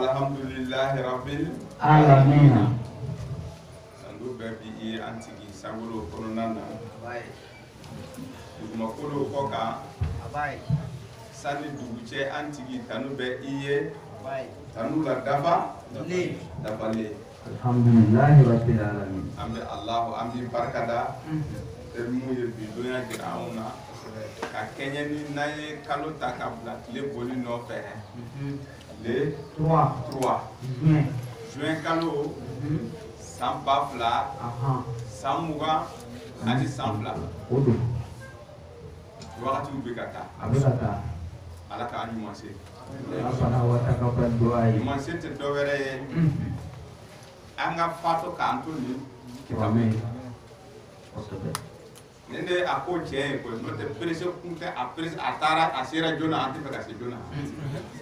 Alhamdulillahi rabbil alamin. Sandu bebi antigi sangulo kononana. Bai. Makolo koka. Bai. Sani duguche antigi tanu be iye. Bai. Tanu la daba. Le. Daba le. Alhamdulillahi rabbil alamin. Ambi Allah ambi barakada. Termu ye bidoya girauna. Ka Kenya ni naye kalo takabla le boli no fe. Le 3 juin kalo Samba fla Samuga ani Sambla odo wakati ubekata abekata alaka ani manse afana wataka bandwa yi manse te dovere anga fato ka antoni kitame otobe nende akoche ko no te presse kunte après atara asera jona anti peka se jona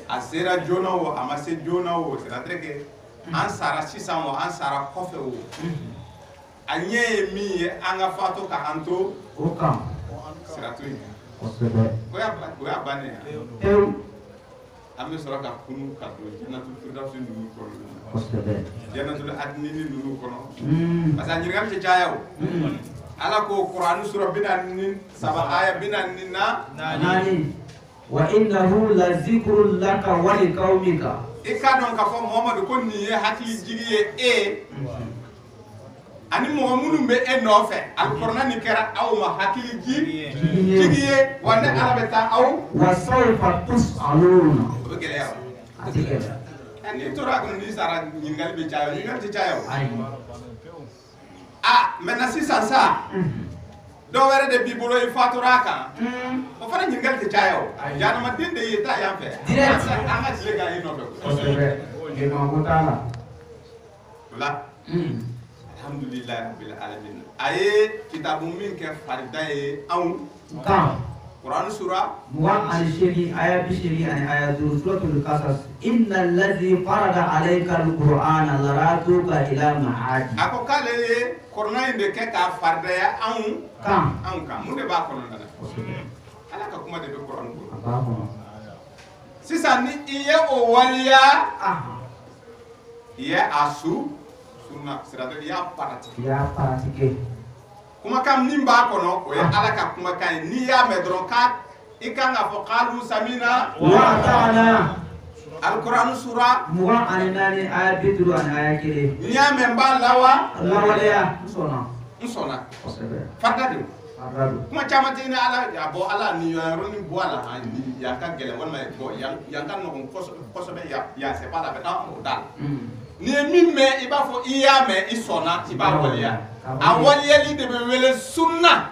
asera jona o amase jona o c'est la très que ansara 600 o ansara kofe o anye mi anga fato ka anto o kam c'est la truc ko ya bane amé sura ka kunu ka do janatul firdaus ndu ko janatul adnini ndu ko no parce que ngam ci jaayaw ala ko Qur'an sura binanin saba aya binanin na nani wa innahu la zikrun laka wa liqaumika ikadon ka fo Muhammad ko ni hakli jigiye ani mo munum be no fe alquran ni kera aw ma hakli jigiye wanda arabeta aw wa sawfa tusaluna begele ya atikela ani tora ko ni sara nyingal be chayo nyingal ti chayo maintenant si ça do wéré de bibolo e faturaka o fara nyingal te chayo jana ma dinde yeta yamfe direct anga lega ino ko e ma mutala wala alhamdulillah rabbil alamin aye kitabum min ke farida e aw ka Quran surah wa al-shiri aya bishiri an aya suratul qasas innal ladhi farada alayka al-qur'ana laratuka ila ma'ad ako kale Quran inde ke ka farda ya an kam munde ba ko non dala ala ka kuma de Quran ko sisa ni iye o waliya iye asu sunna sirada ya paratike kuma kam nimba kono o ya ala ka kuma kan ni ya medron ka ikanga fo qalu samina wa ta'ala alquran sura muwa anani aya bidru an aya kile ni ya memba lawa lawaliya sona fadade kuma caman tɛ ala a bɔ ala ni yɔrɔ ni bɔ ala yan ka gɛlɛn walima bɔ yan ka nɔgɔn kosɛbɛ yan c'est pas la peine o da ni ye min mɛn i b'a fɔ i y'a mɛn i sɔnna i b'a waleya a waleyali de bɛ wele sunna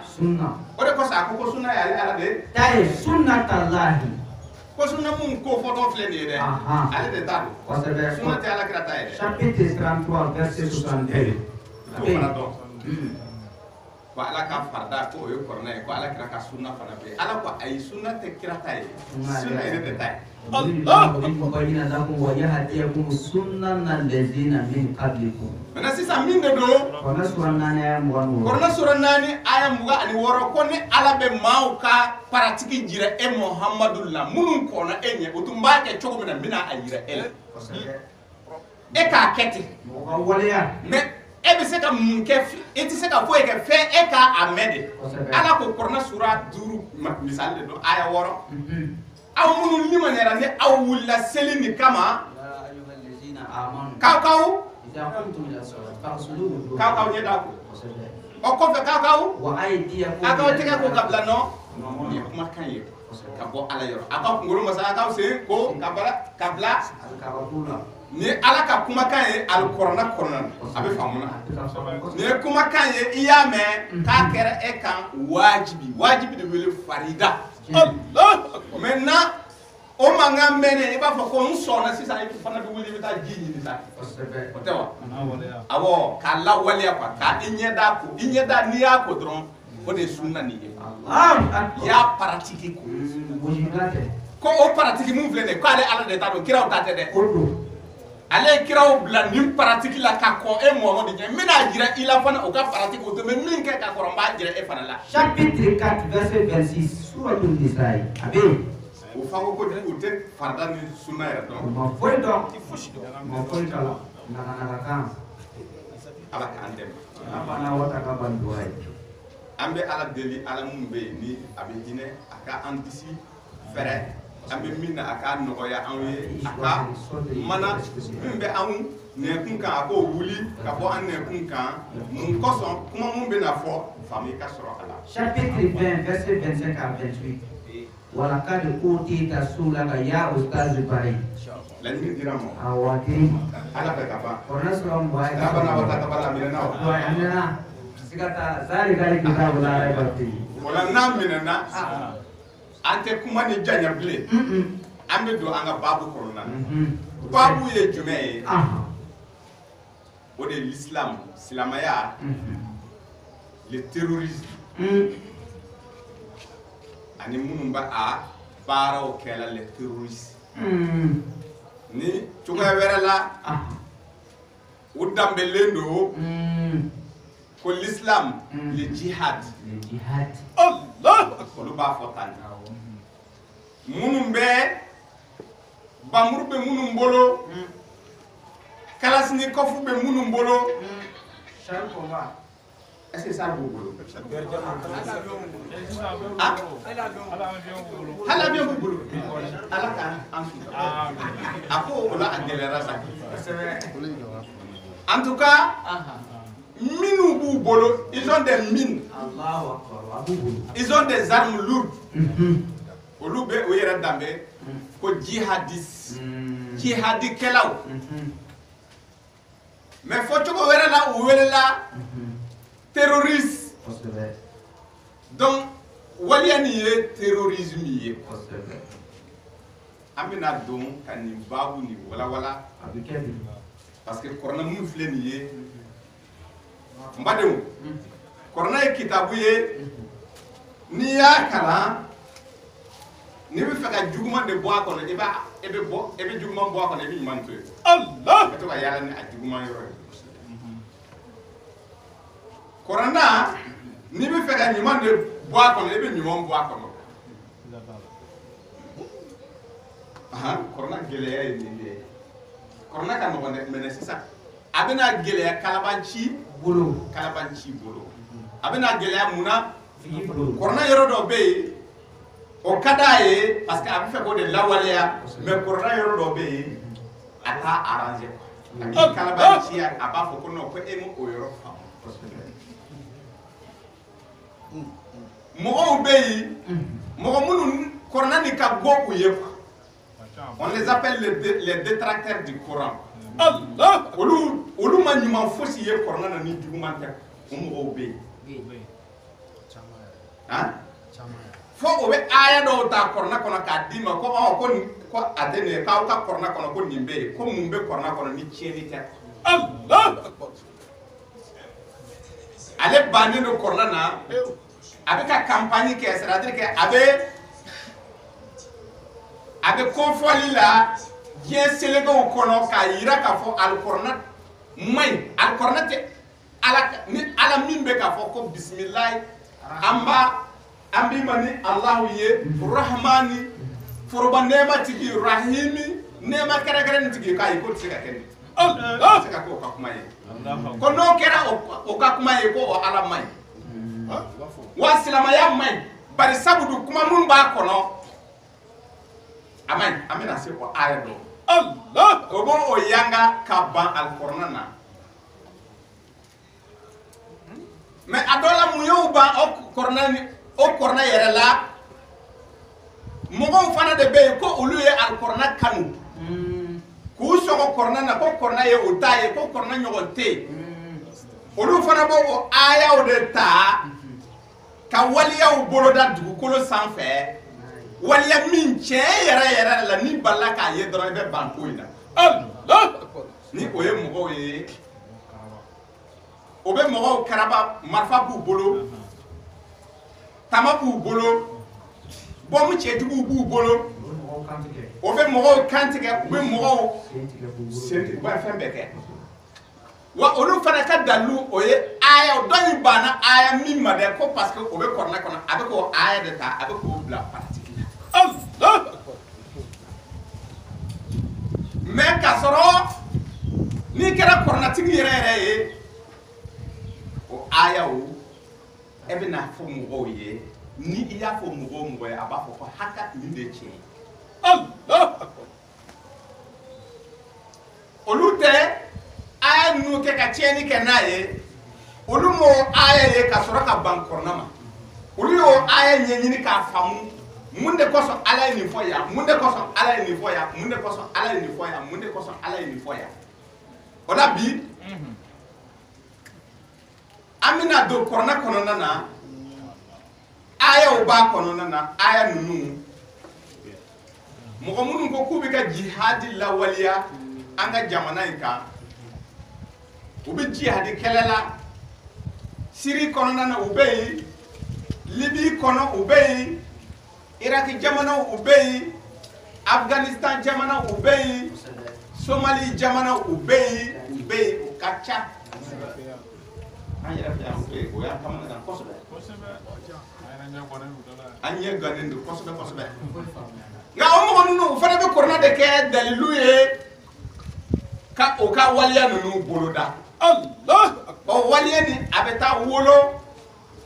o de kosɔn a ko sunna y'ale ala de ta ye sunna talahi ko sunna mun ko fɔtɔ filɛ nin ye dɛ ale de ta don sunna tɛ ala kira ta ye dɛ chapitre 33 verset 61 o fana dɔn ko ala ka farda ko o ye kɔrɔna ye ko ala kira ka sunna fana bɛ ala ko ayi sunna tɛ kira ta ye sunna yɛrɛ de ta ye maintenant sisan min de don kɔrɔna sura 4 aya 26 ko ni ala bɛ maaw ka paratigi jira e Muhamadu la minnu kɔnna e ɲɛ o tun b'a kɛ cogo min na n bɛna a jira e la e k'a kɛ ten mais e bɛ se ka mun kɛ e tɛ se ka foyi kɛ fɛn e k'a mɛn de ala ko kɔrɔna sura 5 misali de don aya 6 aw minnu limaniyara ni aw wulila seli ni kama kaw ɲɛ da ko o kɔfɛ kaw tɛgɛ ko ka bila nɔ nin ye kumakan ye ka bɔ ala yɔrɔ a ka kunkolo masaya kaw sen ko ka bila ni ala ka kumakan ye alikɔrɔna a bɛ faamu na ni ye kumakan ye i y'a mɛn k'a kɛra e kan wajibi de wele farida maintenant o mankan mɛnɛ i b'a fɔ ko n sɔnna sisan i fana bɛ wuli i bɛ taa ji ɲini sa o tɛ wa awɔ k'a lawaleya quoi ka i ɲɛda ko i ɲɛda n'i y'a ko dɔrɔn o de ye sunna nin ye i y'a paratiki ko ko o paratiki mun filɛ nin ye k'ale ala de t'a dɔn kiraw ta tɛ dɛ ale ye kiraw bila nin paratiki la ka kɔn e Muhamadu ɲɛ n bɛna jira i la fana o ka paratiki o tɛ mɛ min kɛ ka kɔrɔ n b'a jira e fana la chapitre 4 verset 26 suratul Nisa a bɛ yen o fako ko u tɛ farida ni sunna yɛrɛ dɔn ma foyi dɔn ma foyi kalan naganaga ala k'an dɛmɛ an fana wata ka ban duwa ye an bɛ ala deli ala minnu bɛ yen ni a bɛ hinɛ a ka an disi fɛrɛ an bɛ min na a ka nɔgɔya anw ye a ka mana min bɛ anw nɛkun kan a k'o wuli ka bɔ an nɛkun kan mun kosɔn kuma mun bɛ na fɔ faamu ka sɔrɔ a la chapitre 20 verset 25 à 28 walakad utita sulaka ya ustaz Bari laɲini dira ma awaki ala fɛ ka ban kɔrɔna sɔrɔ mɔgɔ ye n'a bana wata ka bala minɛna wa amina sigata zari gari kitabu la ay bati o la n'a minɛna an tɛ kuma ni janya bilen an bɛ don an ka baabu kɔnɔna na baabu ye jumɛn ye o de ye l'islam silamɛya le terrorisme ani minnu bɛ a baaraw kɛla le terrorisme ni cogoya wɛrɛ la o danbɛlen don ko l'islam le jihad Allah olu b'a fɔ tan minnu bɛ bamuru bɛ minnu bolo kalasini kɔfu bɛ minnu bolo est-ce que ça b'u bolo hali avion b'u bolo ala k'an sutura a ko o la a gɛlɛyara sa en tout cas minnu b'u bolo ils ont des mines ils ont des armes lourdes olu bɛ o yɛrɛ danbe ko jihadikɛlaw mais fɔ cogo wɛrɛ la u welela terroriste donc waliya nin ye terrorisme ye an bɛna don ka nin baabu nin walawala parce que kɔrɔna minnu filɛ nin ye n badenw kɔrɔna ye kitabu ye n'i y'a kalan n'i bɛ fɛ ka juguman de bɔ a kɔnɔ i bɛ juguman bɔ a kɔnɔ i bɛ ɲuman to yen Allah ka to ka yaala ni a juguman yɔrɔ ye kɔrɔna n'i bɛ fɛ ka ɲuman de bɔ a kɔnɔ i bɛ ɲuman bɔ a kɔnɔ kɔrɔna gɛlɛya ye nin de ye kɔrɔna ka nɔgɔn dɛ mɛ sisan a bɛna gɛlɛya kalabanci bolo a bɛna gɛlɛya mun na kɔrɔna yɔrɔ dɔ bɛ yen o ka d'a ye parce que a bɛ fɛ k'o de lawaleya mais kɔrɔna yɔrɔ dɔ bɛ yen a t'a arranger a b'i kalabanci a b'a fɔ ko non ko e m'o yɔrɔ faamu mɔgɔw bɛ yen mɔgɔ minnu kuranɛ ni ka go u ye quoi. On les appelle les détracteurs du Coran. Olu ma ɲuman fosi ye kuranɛ na ni juguman tɛ o mɔgɔw bɛ yen. Fo o bɛ aya dɔw ta kuranɛ kɔnɔ k'a d'i ma ko a tɛ nin ye k'aw ka kuranɛ kɔnɔ ko nin bɛ yen ko mun bɛ kuranɛ kɔnɔ ni tiɲɛni tɛ. Ale bannen don kuranɛ na a bɛ ka campagne kɛ c'est-à-dire que a bɛ kɔfɔli la diɲɛ selekɛw kɔnɔ k'a yira k'a fɔ alikuranɛ man ɲi alikuranɛ tɛ ni ala min bɛ k'a fɔ ko bisimilayi an b'i ma ni alahu ye rahmani foroba nɛɛma tigi rahimi nɛɛma kɛrɛnkɛrɛnnen tigi k'a ye k'o tɛ se ka kɛ nin tɛ se ka kɛ o ka kuma ye ko n'o kɛra o ka kuma ye ko o ala man ɲi wa silamɛya man ɲi bari sabu kuma minnu b'a kɔnɔ a man ɲi an bɛna se o aya dɔ o b'o yanga ka ban alikuranɛ na mais a dɔ la mun y'o ban o kuranɛ yɛrɛ la mɔgɔw fana de bɛ yen ko olu ye alikuranɛ kanu k'u sɔgɔ kuranɛ na ko kuranɛ ye o ta ye ko kuranɛ ɲɔgɔn tɛ yen olu fana b'o o ayaw de ta ka waliyaw boloda dugukolo sanfɛ waliya min tiɲɛ yɛrɛ la ni balila k'a ye dɔrɔn i bɛ ban ko in na ni o ye mɔgɔw ye o bɛ mɔgɔw karaba marifa b'u bolo tama b'u bolo bɔmu cɛjuguw b'u bolo o bɛ mɔgɔw kantigɛ u bɛ mɔgɔw sen ba fɛn bɛɛ kɛ wa olu fana ka dalilu o ye aya dɔ in banna aya min ma dɛ ko parce que o bɛ kuranɛ kɔnɔ a bɛ k'o aya de ta a bɛ k'o bila paratiki la mais ka sɔrɔ n'i kɛra kuranɛtigi yɛrɛ ye o ayaw e bɛ n'a fɔ mɔgɔw ye ni i y'a fɔ mɔgɔw ye a b'a fɔ ko haka nin de tiɲɛ olu tɛ aya ninnu kɛ ka tiɲɛni kɛ n'a ye olu m'o aya ye ka sɔrɔ ka ban kuranɛ ma olu y'o aya ɲɛɲini k'a faamu mun de kosɔn ala ye nin fɔ yan mun de kosɔn ala ye nin fɔ yan mun de kosɔn ala ye nin fɔ yan mun de kosɔn ala ye nin fɔ yan o la bi an bɛna don kuranɛ kɔnɔna na ayaw b'a kɔnɔna na aya ninnu mɔgɔ minnu ko k'u bɛ ka jihadi lawaleya an ka jamana in kan u bɛ jihadi kɛlɛ la Siri kɔnɔna na u bɛ yen Libi kɔnɔ u bɛ yen Iraki jamana u bɛ yen Afghanistan jamana u bɛ yen Somali jamana u bɛ yen u ka ca an yɛrɛ fɛ yan o y'an kamana gan kosɛbɛ an ɲɛ gannen don kosɛbɛ kosɛbɛ nka o mɔgɔ ninnu u fana bɛ kuranɛ de kɛ dalilu ye ka o ka waliya ninnu boloda o waliya ni a bɛ taa wolo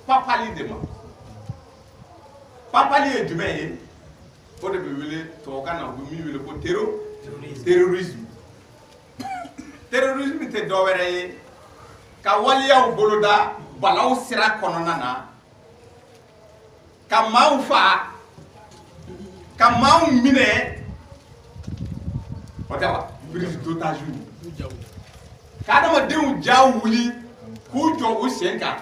papali de ma papali ye jumɛn ye o de bɛ wele tubabukan na u bɛ min wele ko terrorisme terrorisme tɛ dɔ wɛrɛ ye ka waliyaw boloda balaw sira kɔnɔna na ka maaw fa ka maaw minɛ o tɛ wa prise d'otage ka adamadenw ja wuli k'u jɔ u sen kan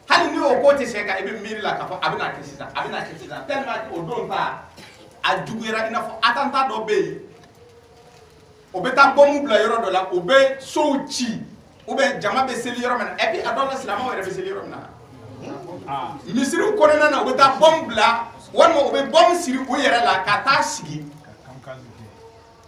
hali ni o ko tɛ sen kan i bɛ miiri la k'a fɔ a bɛna kɛ sisan tellement o don ta a juguyara i n'a fɔ attentat dɔ bɛ yen o bɛ taa bɔmu bila yɔrɔ dɔ la o bɛ sow ci ou bien jama bɛ seli yɔrɔ min na et puis a dɔw la silamɛw yɛrɛ bɛ seli yɔrɔ min na misiriw kɔnɔna na u bɛ taa bɔmu bila walima u bɛ bɔmu siri u yɛrɛ la ka taa sigi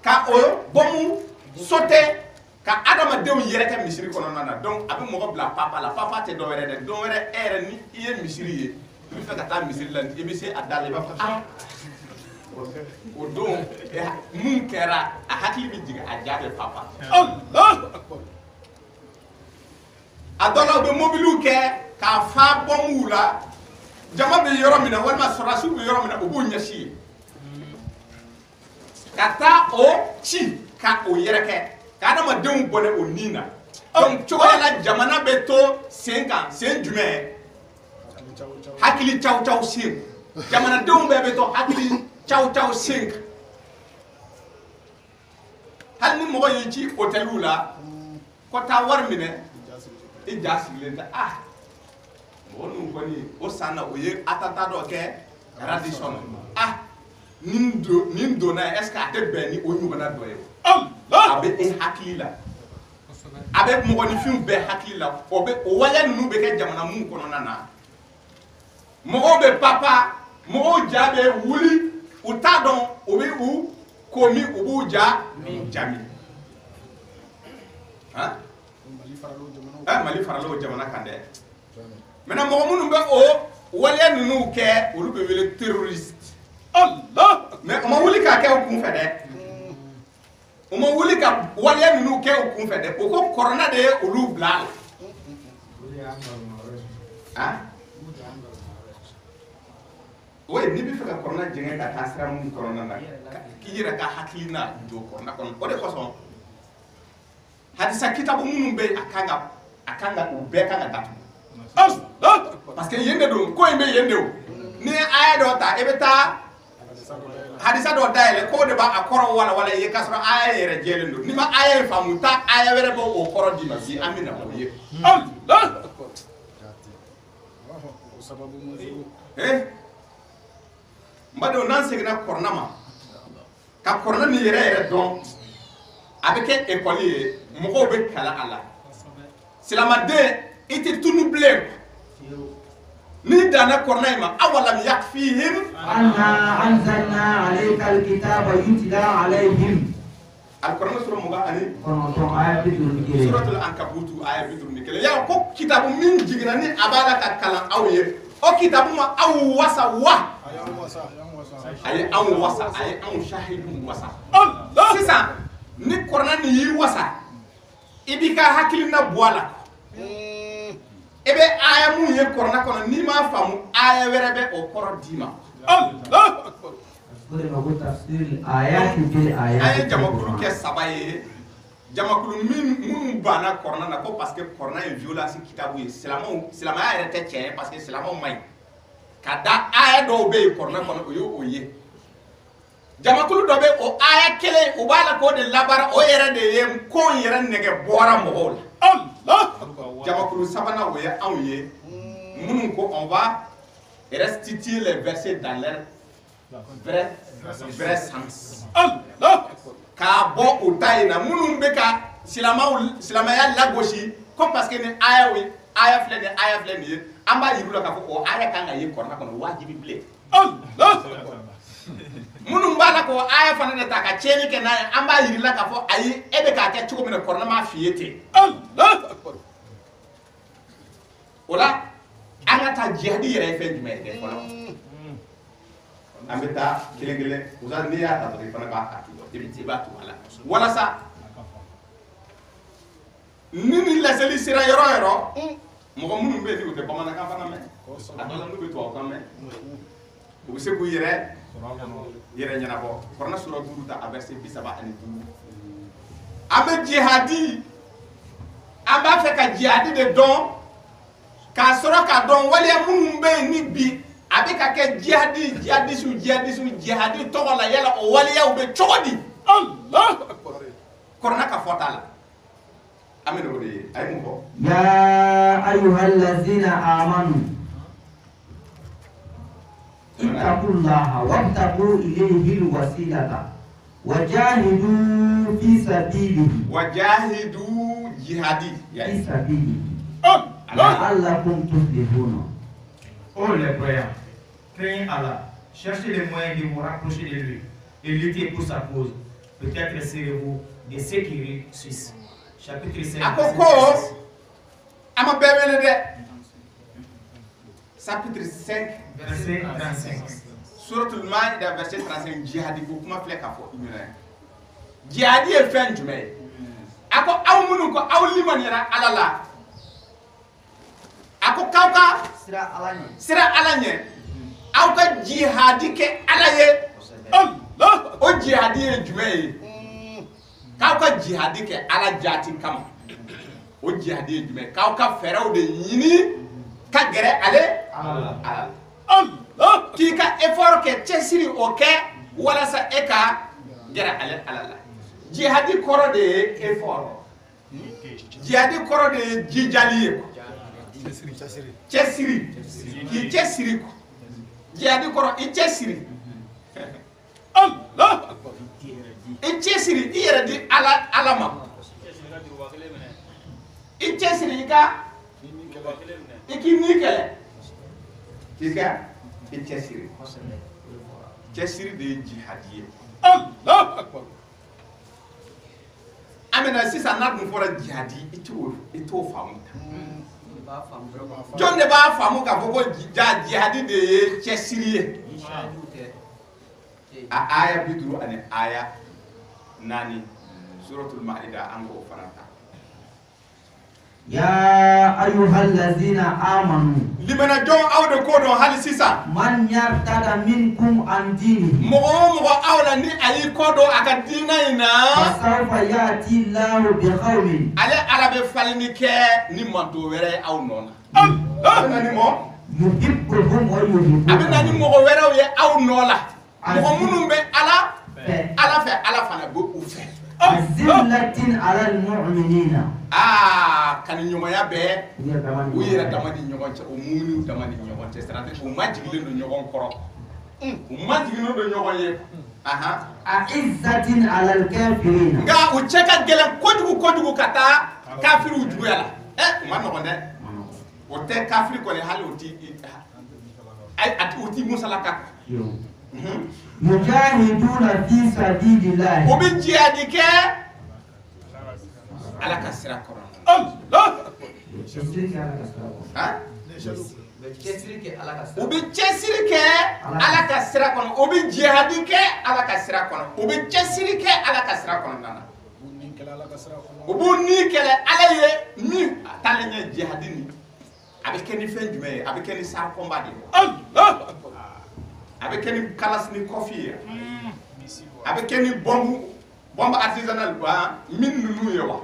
ka o bɔmu sauter ka adamadenw yɛrɛ kɛ misiri kɔnɔna na donc a bɛ mɔgɔ bila papa la papa tɛ dɔ wɛrɛ dɛ dɔ wɛrɛ e yɛrɛ ni i ye misiri ye i bɛ fɛ ka taa misiri la i bɛ se a da la i b'a fɔ ah o don mun kɛra a hakili bɛ jigin a ja bɛ papa a dɔw la u bɛ mobiliw kɛ k'a fa bɔmuw la jama bɛ yɔrɔ min na walima sɔrɔdasiw bɛ yɔrɔ min na u b'u ɲɛsin yen ka taa o ci ka o yɛrɛkɛ ka adamadenw bɔnɛ o nin na donc cogoya la jamana bɛ to sen kan sen jumɛn hakili caw caw sen jamana denw bɛɛ bɛ to hakili caw caw sen hali ni mɔgɔ y'i ci hôteliw la ko taa wari minɛ i ja sigilen tɛ mɔgɔ ninnu kɔni o san na o ye atata dɔ kɛ radisson nin donna est ce que a tɛ bɛn ni o ɲɔgɔnna dɔ ye a bɛ e hakili la a bɛ mɔgɔninfinw bɛɛ hakili la o waleya ninnu bɛ kɛ jamana mun kɔnɔna na mɔgɔw bɛ papa mɔgɔw ja bɛ wuli u t'a dɔn u bɛ u komi u b'u ja jami Mali farala o jamana kan dɛ maintenant mɔgɔ minnu bɛ o waleya ninnu kɛ olu bɛ wele terroriste mais o ma wuli k'a kɛ u kun fɛ dɛ o ma wuli ka waleya ninnu kɛ u kun fɛ dɛ o ko kɔrɔna de ye olu bila la oui n'i bɛ fɛ ka kɔrɔna jɛngɛ ka taa sira mun kɔrɔna na k'i yɛrɛ ka hakilina don kɔrɔna kɔnɔ o de kosɔn hadisa kitabu minnu bɛ yen a kan ka u bɛɛ kan ka datugu parce que yen de don ko in bɛ yen de o n'i ye aya dɔ ta i bɛ taa hadisa dɔ dayɛlɛ k'o de b'a kɔrɔ walawala i ye k'a sɔrɔ aya yɛrɛ jɛlen don n'i ma aya in faamu taa aya wɛrɛ bɔ o kɔrɔ d'i ma bi an bɛ na o ye n badenw n'an seginna kɔrɔna ma ka kɔrɔna nin yɛrɛ dɔn a bɛ kɛ ekɔli ye mɔgɔw bɛ kalan a la silamaden i tɛ tunu bilen n'i danna kɔrɔna in ma awalam yakfihim anna anzalna alayka alkitaba yutla alayhim alkɔrɔna sura mugan ani kɔnɔntɔn aya 51 suratul ankabutu aya 51 yala ko kitabu min jiginna ni a b'a la ka kalan aw ye o kitabu ma aw wasa wa a ye anw wasa a ye anw shahidu wasa sisan ni kɔrɔna nin y'i wasa i b'i ka hakilina bɔ a la i bɛ aya mun ye kɔrɔna kɔnɔ n'i m'a faamu aya wɛrɛ bɛ o kɔrɔ d'i ma an ye jamakulu kɛ 3 ye jamakulu minnu banna kɔrɔna na ko parce que kɔrɔna ye violence kitabu ye silamɛya yɛrɛ tɛ tiɲɛ ye parce que silamɛw man ɲi ka da aya dɔw bɛ yen kɔrɔna kɔnɔ o ye o ye jamakulu dɔ bɛ o aya kelen u b'a la k'o de labara o yɛrɛ de ye ko in yɛrɛ nɛgɛ bɔra mɔgɔw la jamakulu sabanan o ye anw ye minnu ko on va restituer les versets dans leur vrai sens k'a bɔ o ta in na minnu bɛ ka silamɛya lagosi ko parce que ni aya filɛ nin ye an b'a yir'u la k'a fɔ o aya kan ka ye kɔrɔna kɔnɔ wajibi bilen minnu b'a la k'o aya fana de ta ka tiɲɛni kɛ n'a ye an b'a yir'i la k'a fɔ ayi e bɛ k'a kɛ cogo min na kɔrɔna m'a f'i ye ten o la an ka taa jihadi yɛrɛ ye fɛn jumɛn ye fɔlɔ an bɛ taa kelen kelen usa n'i y'a ta dɔrɔn i fana b'a i b'a to a la walasa ni ni laseli sera yɔrɔ o yɔrɔ mɔgɔ minnu bɛ yen ni u tɛ bamanankan fana mɛn a dɔ la n'u bɛ tubabukan mɛn u bɛ se k'u yɛrɛ ɲɛnabɔ kɔrɔna sura 5 ta a verset 35 an bɛ jihadi an b'a fɛ ka jihadi de dɔn k'a sɔrɔ k'a dɔn waleya minnu bɛ yen ni bi a bɛ ka kɛ jihadi tɔgɔ la yala o waleyaw bɛ cogo di kɔrɔna ka fɔ t'a la an bɛ o de ye a ye mun fɔ ya ayyuhallazina amanu ittaqullaha wabtaqu ilayhi alwasilata wajahidu fi sabilihi wajahidu jihadi fi sabilihi la'allakum tuflihun. Oh les croyants, craignez Allah, cherchez les moyens de vous rapprocher de lui et lutter pour sa cause. Peut-être serez-vous de ceux qui réussissent. Chapitre 5. Chapitre 5, verset 35. Suratul Maïda, verset 35, jihadi ko kuma filɛ ka fɔ i ɲɛna jihadi ye fɛn jumɛn ye a ko aw minnu ko aw limaniyara Ala la a ko k'aw ka sira Ala ɲɛ aw ka jihadi kɛ Ala ye o jihadi ye jumɛn ye k'aw ka jihadi kɛ Ala jaati kama o jihadi ye jumɛn k'aw ka fɛɛrɛw de ɲini ka gɛrɛ ale Allah k'i ka effort kɛ cɛsiri o kɛ walasa e ka gɛrɛ ale ala la jihadi kɔrɔ de ye effort jihadi kɔrɔ de ye jijali ye cɛsiri k'i cɛsiri jihadi kɔrɔ i cɛsiri Allah i cɛsiri i yɛrɛ di ala ma i cɛsiri i ka i k'i ni kɛlɛ i ka i cɛsiri cɛsiri de ye jihadi ye Allah akbar amena sisan n'a dun fɔra jihadi i t'o faamu jɔn de b'a faamu k'a fɔ ko jihadi de ye cɛsiri ye a aya 50 ani aya 4 suratul maida an k'o fana ta يا أيها الذين آمنوا لمن جون أو دكودو هل سيسا من يرتد منكم عن دينه مغو أولا ني أي كودو أكادينا فسوف يأتي الله بقوم على بفالني ني مانتو ويري أو نونا أبنا ني مو يحبهم ويحبون أبنا ني مغو ويري أو نولا مغو منو بي على فانا بو أوفي أذلة على المؤمنين kan ɲɔgɔnya bɛɛ u yɛrɛ dama ni ɲɔgɔn cɛ o muminiw dama ni ɲɔgɔn cɛ c'est-à-dire u ma jigilen don ɲɔgɔn kɔrɔ u ma jigilen don ɲɔgɔn ye أعزة على الكافرين nka u cɛ ka gɛlɛn kojugu ka taa kafiriw juguya la u ma nɔgɔn dɛ o tɛ kafiri kɔni hali u ti musalaka يجاهدون في سبيل الله u bɛ jihadi kɛ ala ka sira kɔrɔ Allah u bɛ cɛsiri kɛ ala ka sira kɔnɔ u bɛ jihadi kɛ ala ka sira kɔnɔ u bɛ cɛsiri kɛ ala ka sira kɔnɔna na u b'u ni kɛlɛ ala ye min taalen ɲɛ jihadi ni a bɛ kɛ ni fɛn jumɛn ye a bɛ kɛ ni sarikɔnba de ye Allah a bɛ kɛ ni kalas ni kɔfi ye a bɛ kɛ ni bombe artisanale ba min ninnu ye wa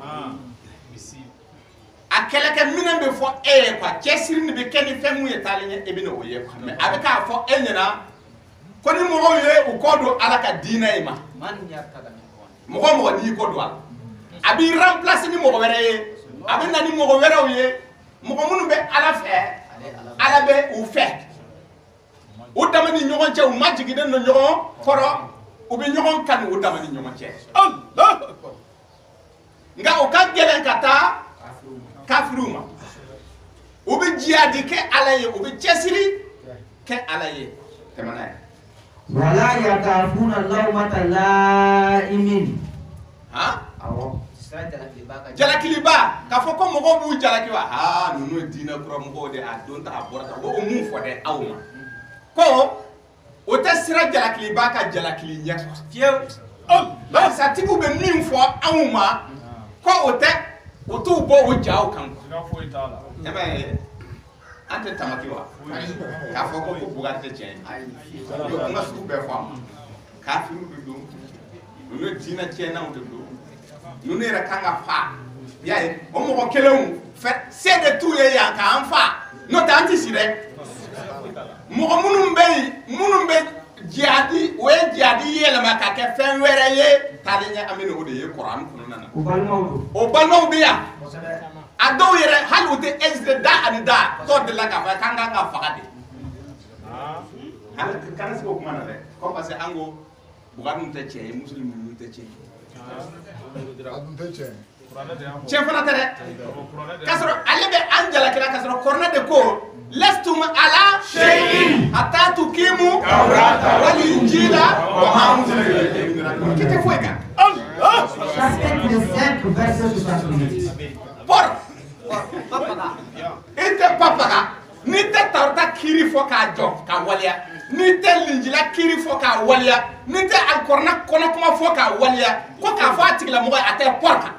a kɛlɛkɛ minɛn bɛ fɔ e ye quoi cɛsiri ni bɛ kɛ ni fɛn mun ye taalen ɲɛ e bɛ n'o ye quoi mais a bɛ k'a fɔ e ɲɛna ko ni mɔgɔw ye u kɔ don ala ka diinɛ in ma mɔgɔ n'i kɔ don a la a b'i remplacer ni mɔgɔ wɛrɛ ye a bɛ na ni mɔgɔ wɛrɛw ye mɔgɔ minnu bɛ ala fɛ ala bɛ u fɛ u dama ni ɲɔgɔn cɛ u ma jiginnen don ɲɔgɔn kɔrɔ u bɛ ɲɔgɔn kanu u dama ni ɲɔgɔn cɛ Allah nka o ka gɛlɛn ka taa kafiriw ma u bɛ jihadi kɛ ala ye u bɛ cɛsiri kɛ ala ye tɛmɛna ye ولا يخافون لومة لائم jalakiliba k'a fɔ ko mɔgɔw b'u jalaki wa ninnu ye diinɛ kura mɔgɔw de a don ta a bɔra ta o mun fɔ dɛ aw ma ko o tɛ sira jalakiliba ka jalakili ɲɛ fiyewu barisatigiw bɛ min fɔ anw ma ko o t'u bɔ o jaw kan an tɛ tamaki wa k'a fɔ ko Bugari tɛ tiɲɛ ye an ka sugu bɛɛ fɔ a ma kafiriw de don ninnu ye diinɛ tiɲɛnaw de don ninnu yɛrɛ kan ka fa i y'a ye o mɔgɔ kelenw se de t'u ye yan k'an fa n'o tɛ an tɛ si dɛ mɔgɔ minnu bɛ yen minnu bɛ jihadi o ye jihadi yɛlɛma ka kɛ fɛn wɛrɛ ye taalen ɲɛ an bɛ n'o de ye Kuran kɔnɔna na o balimaw bɛ yan a dɔw yɛrɛ hali u tɛ hésiter da ani da dɔw delila k'a fɔ k'an kan ka faga de hali kana se o kuma na dɛ ko parce que an ko Bugari ninnu tɛ tiɲɛ ye Muslim ninnu tɛ tiɲɛ tiɲɛ fana tɛ dɛ k'a sɔrɔ ale bɛ an jalakila k'a sɔrɔ Kuranɛ de ko lastum ala shay'in hatta tuqimu wal injila wa ma unzila ilaykum qui te foi kan Chapitre 5 verset 68 por ite papaga ni tɛ Tawrata kiri fɔ k'a jɔ ka waliya ni tɛ Linjila kiri fɔ k'a waliya ni tɛ Alikuranɛ kɔnɔ kuma fɔ k'a waliya ko k'a fɔ a tigilamɔgɔ ye a tɛ por kan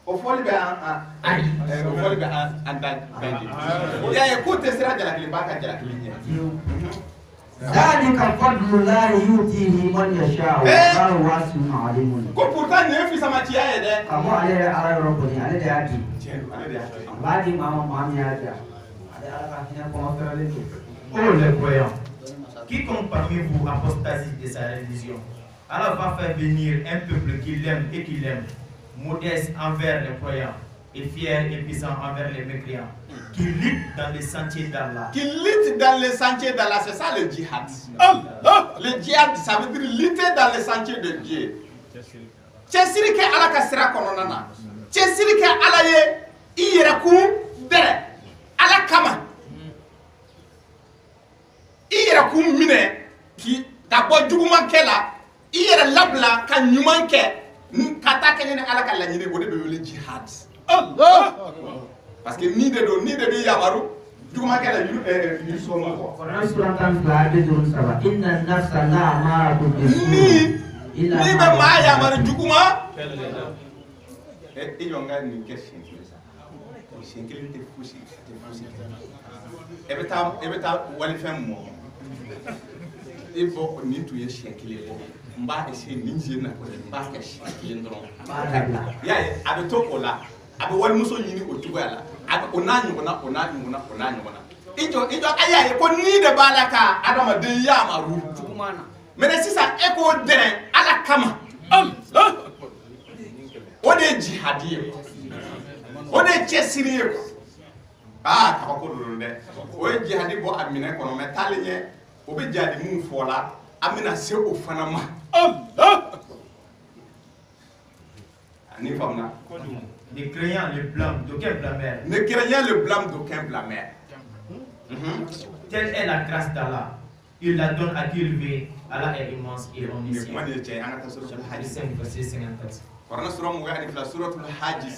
o fɔli bɛ o fɔli bɛ an da bɛɛ de y'a ye k'u tɛ sira jalakiliba ka jalakili ɲɛ ذلك فضل الله يؤتيه من يشاء والله واسع عليم. Ko pourtant ne fi sama tiya ye de. Kamu ale ala roboni ale de ati. Ale de ati. Badi mama mami ati. Ale ala ka hina ko faire le tout. Oh les croyants, quiconque parmi vous apostasie de sa religion, Allah va faire venir un peuple qui l'aime et qui l'aime, modeste envers les croyants et fier et puissant envers les mécréants, qui lutte dans les sentiers d'Allah. Qui lutte dans les sentiers d'Allah, c'est ça le djihad. Le djihad, ça veut dire lutter dans les sentiers de Dieu. Chesiri ke ala kasira kononana. Chesiri ke ala ye iyeraku dere. Ala kama. Iyeraku mine ki dabo juguma kela. Iyera labla ka nyuman ke kata ke ne ala ka la nyine bo de be le jihad. Parce que ni de bi yamaru juguma kela yu so mo ko. Quran surah Al-Fatiha de durun saba. Inna nafsa la amara bisu. Ni be ma yamaru juguma. Et yonga ni question ça. C'est que te fusi. Ebeta wali fem mo. Ibo ni tu ye shekile bo. Mba ese ninje na ko mba ke shekile ndron. Ya abe to kola. Abe wali muso nyini otugo ala. Abe onanyo na. Ijo aya ko ni de balaka adama de ya maru jukumana. Mais si ça eko deren ala kama. O de jihadiye. O de chesiriye. Ah, ka ko do de. O jihadi bo amina kono metalenye. O be jihadi mu fola. Amina se o fanama. Ani famna. Ne craignant le blâme d'aucun blâmeur. Ne craignant le blâme d'aucun blâmeur. Telle est la grâce d'Allah. Il la donne à qui il veut. Allah est immense et omniscient. Verset 54.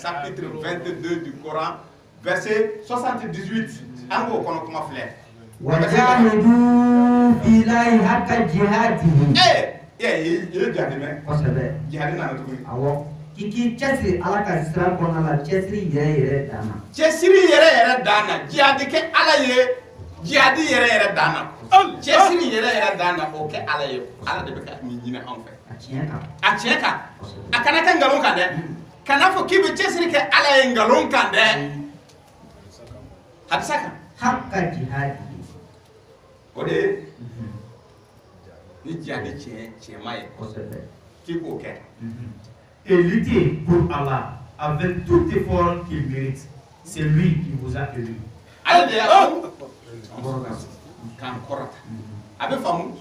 Chapitre 22 du Coran, verset 78. Ango kono kuma fleur. Wajahidu billahi haqqa jihadihi. Il jihadi me. Kosabe. Jihadi na to. Awo. Kiki chesiri ala ka sira kona la chesiri yere dana. Chesiri yere dana. Jihadi ke ala ye. Jihadi yere dana. Chesiri yere dana o ke ala ye. Ala de be ka ni nyina en fait. Acheka. Akana kan galon kan de. Kana fo kibe chesiri ke ala ye galon kan de. Hadisaka. Haqqa jihadi. Ode. Ni jihadi che mai. Kosabe. Kiko ke. Et luttez pour Allah avec tout effort qu'il mérite. C'est lui qui vous a élu. Allez, kan korata. Abe famu.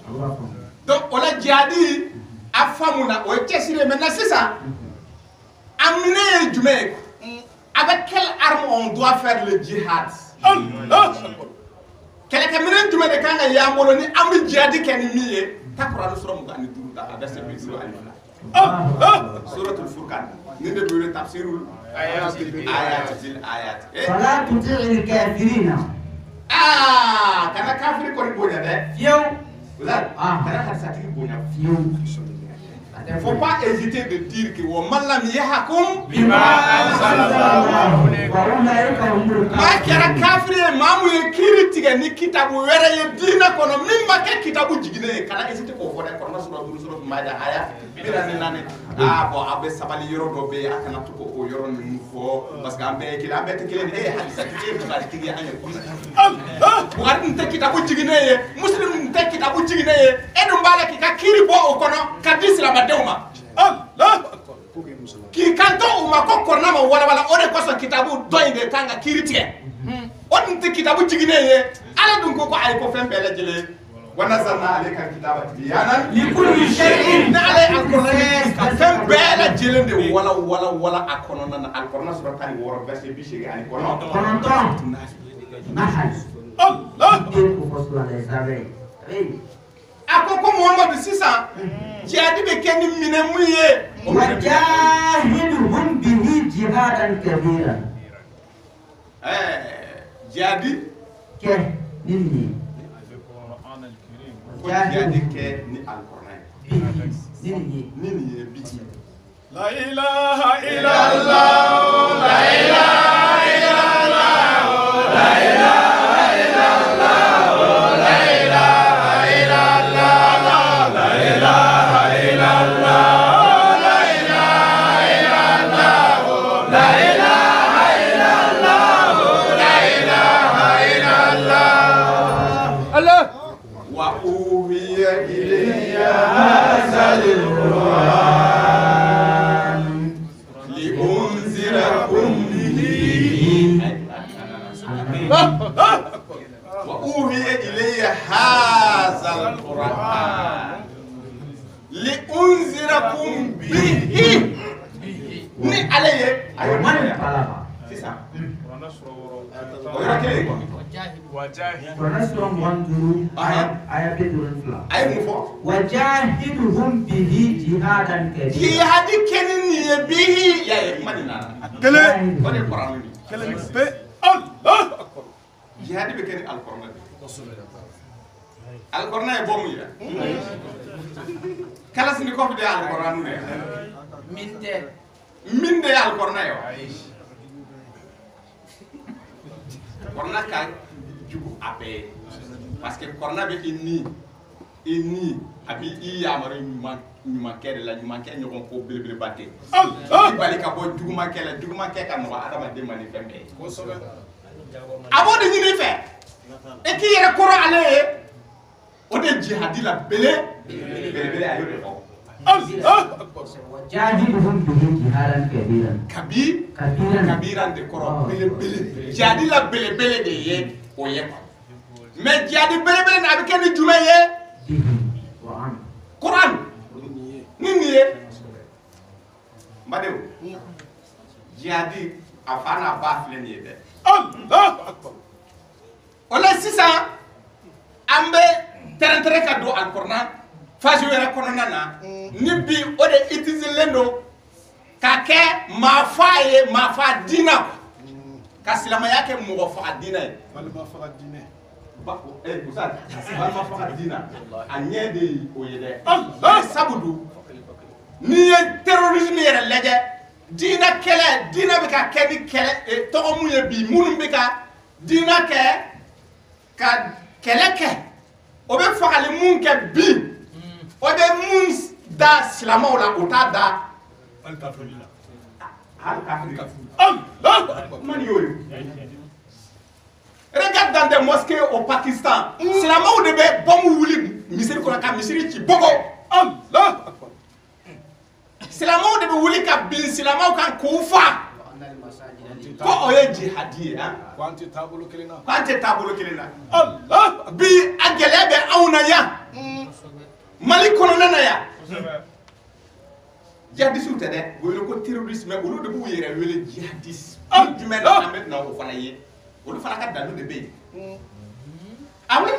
Donc on a jihadi a famu na o chesire maintenant c'est ça. Amine jume. Avec quelle arme on doit faire le djihad? Quelle camine jume de kanga ya moloni ambi jihadi ken miye. Ta Quran sura mu gani duru da verset 8 alif. Suratul Furqan. Ni de bureau tafsirul ayat. Fala tuti'il kafirina. Kana kafiri ko bonya de. Yow. Voilà. Kana hasati bonya. Yow. Il ne faut pas hésiter de dire que wa man lam yahkum bima anzalallahu. Ma kera kafiri mamu ye kiri tiga ni kitabu were ye dina kono mimma ke kitabu jigine kana hésiter ko fode ko sura maida aya bira ne nane bo abe sabali yoro do be akana to ko yoro ni fo parce que ambe kila ambe te kile hadisa ke ko bari tigi anya ko war nte kitabu jigine ye muslim nte kitabu jigine ye edum bala ki ka kiri bo o kono kadis la badewma ki kanto uma ko korna ma wala o de ko so kitabu doinde kanga kiri tie on nte kitabu jigine ye ala dum ko ay ko fembe la jele ونزلنا عليك الكتاب تبيانا لكل شيء. نعلي القرآن كم بلا جلند ولا أكوننا القرآن سورة كان يورب بس يبيشي يعني القرآن. Kononton. Nahal. Allah. Itu posulan esabe. Akoko Muhammad sisa. Jadi bekeni minemuye. Wajahiduhum bihi jihadan kabiran. Jadi. Ke nini. Jadi ke ni Al-Quran. Nini bi. La ilaha illallah. La ilaha illallah. La ilaha illallah. La ilaha illallah. لأنذركم به وأوحي إلي هذا القرآن لأنذركم به ni alaye ayo man palaba c'est ça ونسرهم وانظروا آية بدر ayo mo fo وجاهدهم به جهادا كبيرا jihad kenin bihi ya manina Kele. on est Qur'an ni Kele be. Allah akbar. jihad be kenin al-Qur'an al-Qur'an e bomu ya kala sini ko fi de al-Qur'an ne min de al-Qur'an yo Qur'an ka jugu abe parce que Qur'an be inni abi iya maro nyuma kede la nyuma ke nyoko ko bele batte Allah bali ka bo juguma ke kan no adama de mani fembe abo de ni fe e ki yere Qur'an ale o de jihadi la bele ayo de ko Allah akbar وجاهدهم به جهادا كبيرا kabiran de koro bele jadi la bele de ye o ye mais jadi bele na bi ken jume ye به وعن Quran ni ye mbade jadi afana ba flen ye de Allah akbar. ole sisa ambe terentere ka do al-Qur'an faji wera kono nana ni bi o de itizil lendo ka ke ma fa dina ka silama yake mo fa dina Wal ma faqa dine. ba usad ba ma fa dina anye de o yede Allah sabudu ni ye terrorisme yere leje dina bi ka ke di kele to mu ye bi munum bi ka dina ke ka kele ke o be fagali mun ke bi o be mun da silama la o ta da al kafirina. al kafir Allah akbar. man yoyu regarde dans des mosquées au Pakistan silama o de be bomu wuli misiri ko ka misiri ci bogo Allah akbar. silama o de be wuli ka bin silama kan kufa ko o ye jihadi hein Kwanti tabulu kelina. kwante tabolo kelena Allah bi agele be awna ya mali kono nana ya jihadis ou tede wele ko terrorisme olu de bu yere wele jihadis du men na maintenant o fana ye olu fana ka dalu de be awi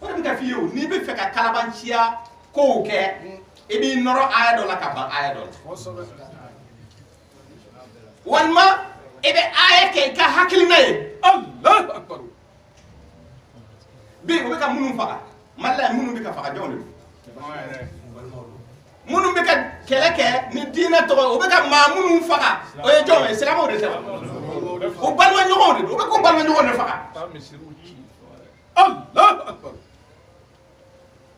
o de ka fiyo ni be fe ka kalabancia ko ke e bi noro ayado la ka ban ayado wanma e be ayake ka hakilina ye Allah akbar. bi o be ka munun faga malla munun be ka faga jonde munun be ka keleke ni dina to o be ka ma munun faga o ye jonde selama o de sema o balma nyogon de o be ko balma nyogon de faga Allah akbar.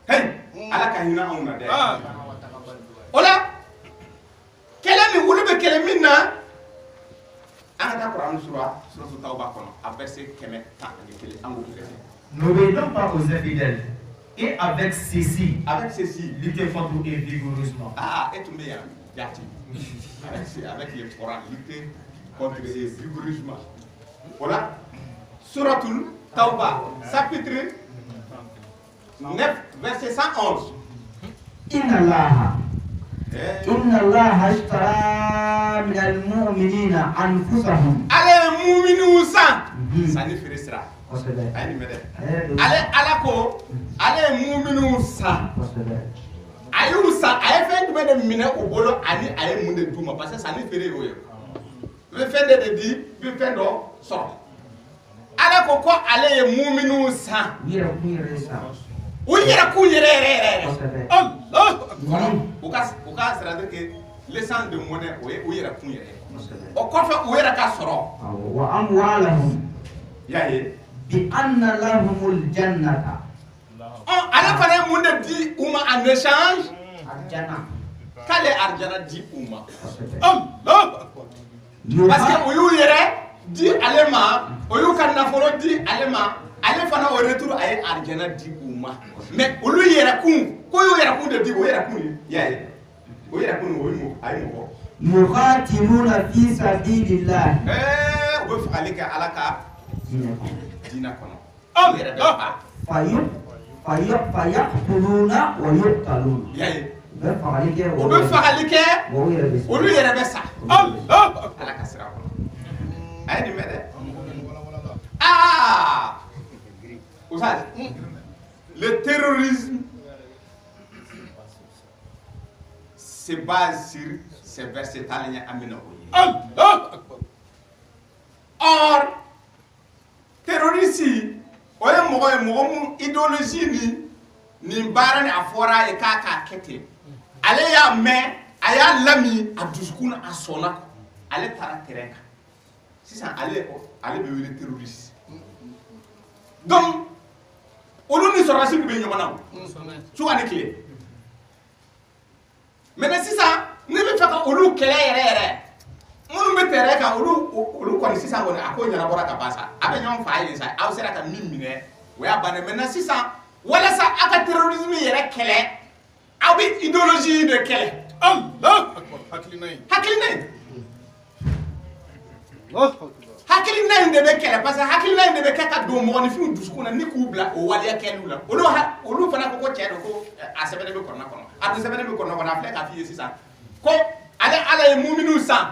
hey ala ka hina on de ola kele mi wulu be kele minna anga Quran sura tauba kono a verset keme ta ni kele angu kele N'obéissons pas aux infidèles et avec ceci, avec ceci lutter contre eux vigoureusement. ah et tomber yati avec les Coran lutter contre eux vigoureusement voilà suratul tauba chapitre 9 verset 111 إن الله اشترى من المؤمنين أنفسهم ale mu'minu san sani firisra وصدق ani mede ale alako ale mu'minu san ayu san ay fen de mede mine o bolo ani ay munde duma parce que sani fere yo le fen de di bi fen do so alako ko ale mu'minu san o yera ku yere Allah akbar. o ka c'est à dire que l'essence de monnaie o yera ku yere o ko fa o yera ka soro وأموالهم yaye بأن لهم الجنة ala fana munde di uma en échange الجنة kale arjana di uma Allah akbar. parce que o yu yere di alema o yu kan nafolo di alema ale fana o retour ay arjana di uma mais o lu yere kun ko yu yere kun de di o yere kun yaye o yere kun o yu ay mo يقاتلون في سبيل الله وفعلك على كا دينا كنا فيقتلون ويقتلون وبفعلك ولو يربسا الله على كسرى أين ماذا vous savez, le terrorisme se base sur ces versets talents amina. Or, terrorisme, oye mo idéologie ni barani afora e kaka kete. Ale ya me aya lami aduskuna asona ale tara tereka. Sisan ale be wele terroriste. Donc olu ni sorasi be nyomana tu ani clé mais sisan ne be faka olu kele yere munu be tere ka olu ko ni sisan wona ako nyana bora ka pasa abe nyom fa yi sa aw sera ka mimine we abane mais sisan wala sa aka terrorisme yere kele aw bi idéologie de kele Allah haklinay hakili na inde be kele parce que hakili na inde be kaka do mo ni fi duskuna ni kubla o wali akelu la olu fana ko tieno ko asebene be korna kono adu sebene be korna kono afle ka fi sisa ko ala e mu'minu san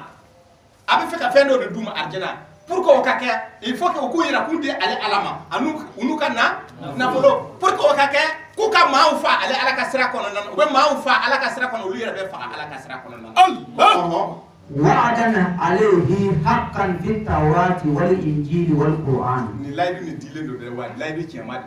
abi feka fendo de duma arjana pour ko kake il faut que ko yira kunde ale alama anu unuka na polo pour ko kake ko ka maufa ale ala kasra kono nan be maufa ala kasra kono lu yira be fa ala kasra kono nan Allah وعدنا عليه حقا في التوراة والإنجيل والقرآن. نلاقي نديله ندوّا نلاقي كيما.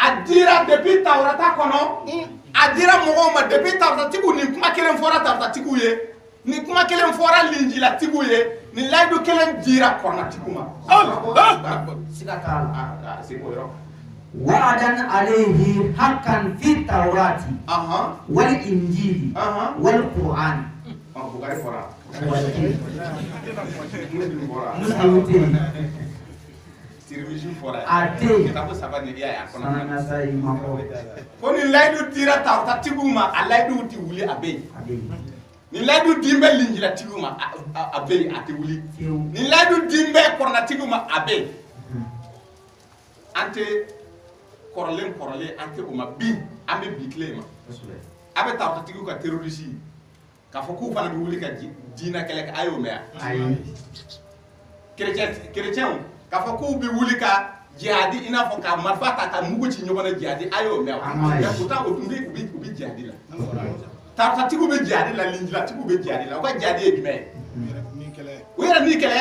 أديرا depuis Taurata kono, adira Muhammad depuis Taurata tiku ni kuma kelen fora Taurata tiku ye, ni kuma kelen fora Linjila tiku ye, ni laïdu kelen dira korna tiku ma. Allah. Sikatala. Sikoyro. وعدا عليه حقا في التوراة والإنجيل والقرآن. Koni laidu tira ta tiguma alaidu ti wuli abe ni laidu dimbe linjila tiguma abe ati wuli ni laidu dimbe korna tiguma abe ante korlen ante uma bi ambe biklema abe ta tigu ka terroriste ka foku fana bi wuli ka dina kele ka ayo mea chrétien ka foku bi wuli ka jihadi ina fo ka marfata ka mugo ci nyobana jihadi ayo mea ya pourtant otumbi ubi jihadi la ta tiku be jihadi la linjila tiku be jihadi la ko jihadi e bime ni kele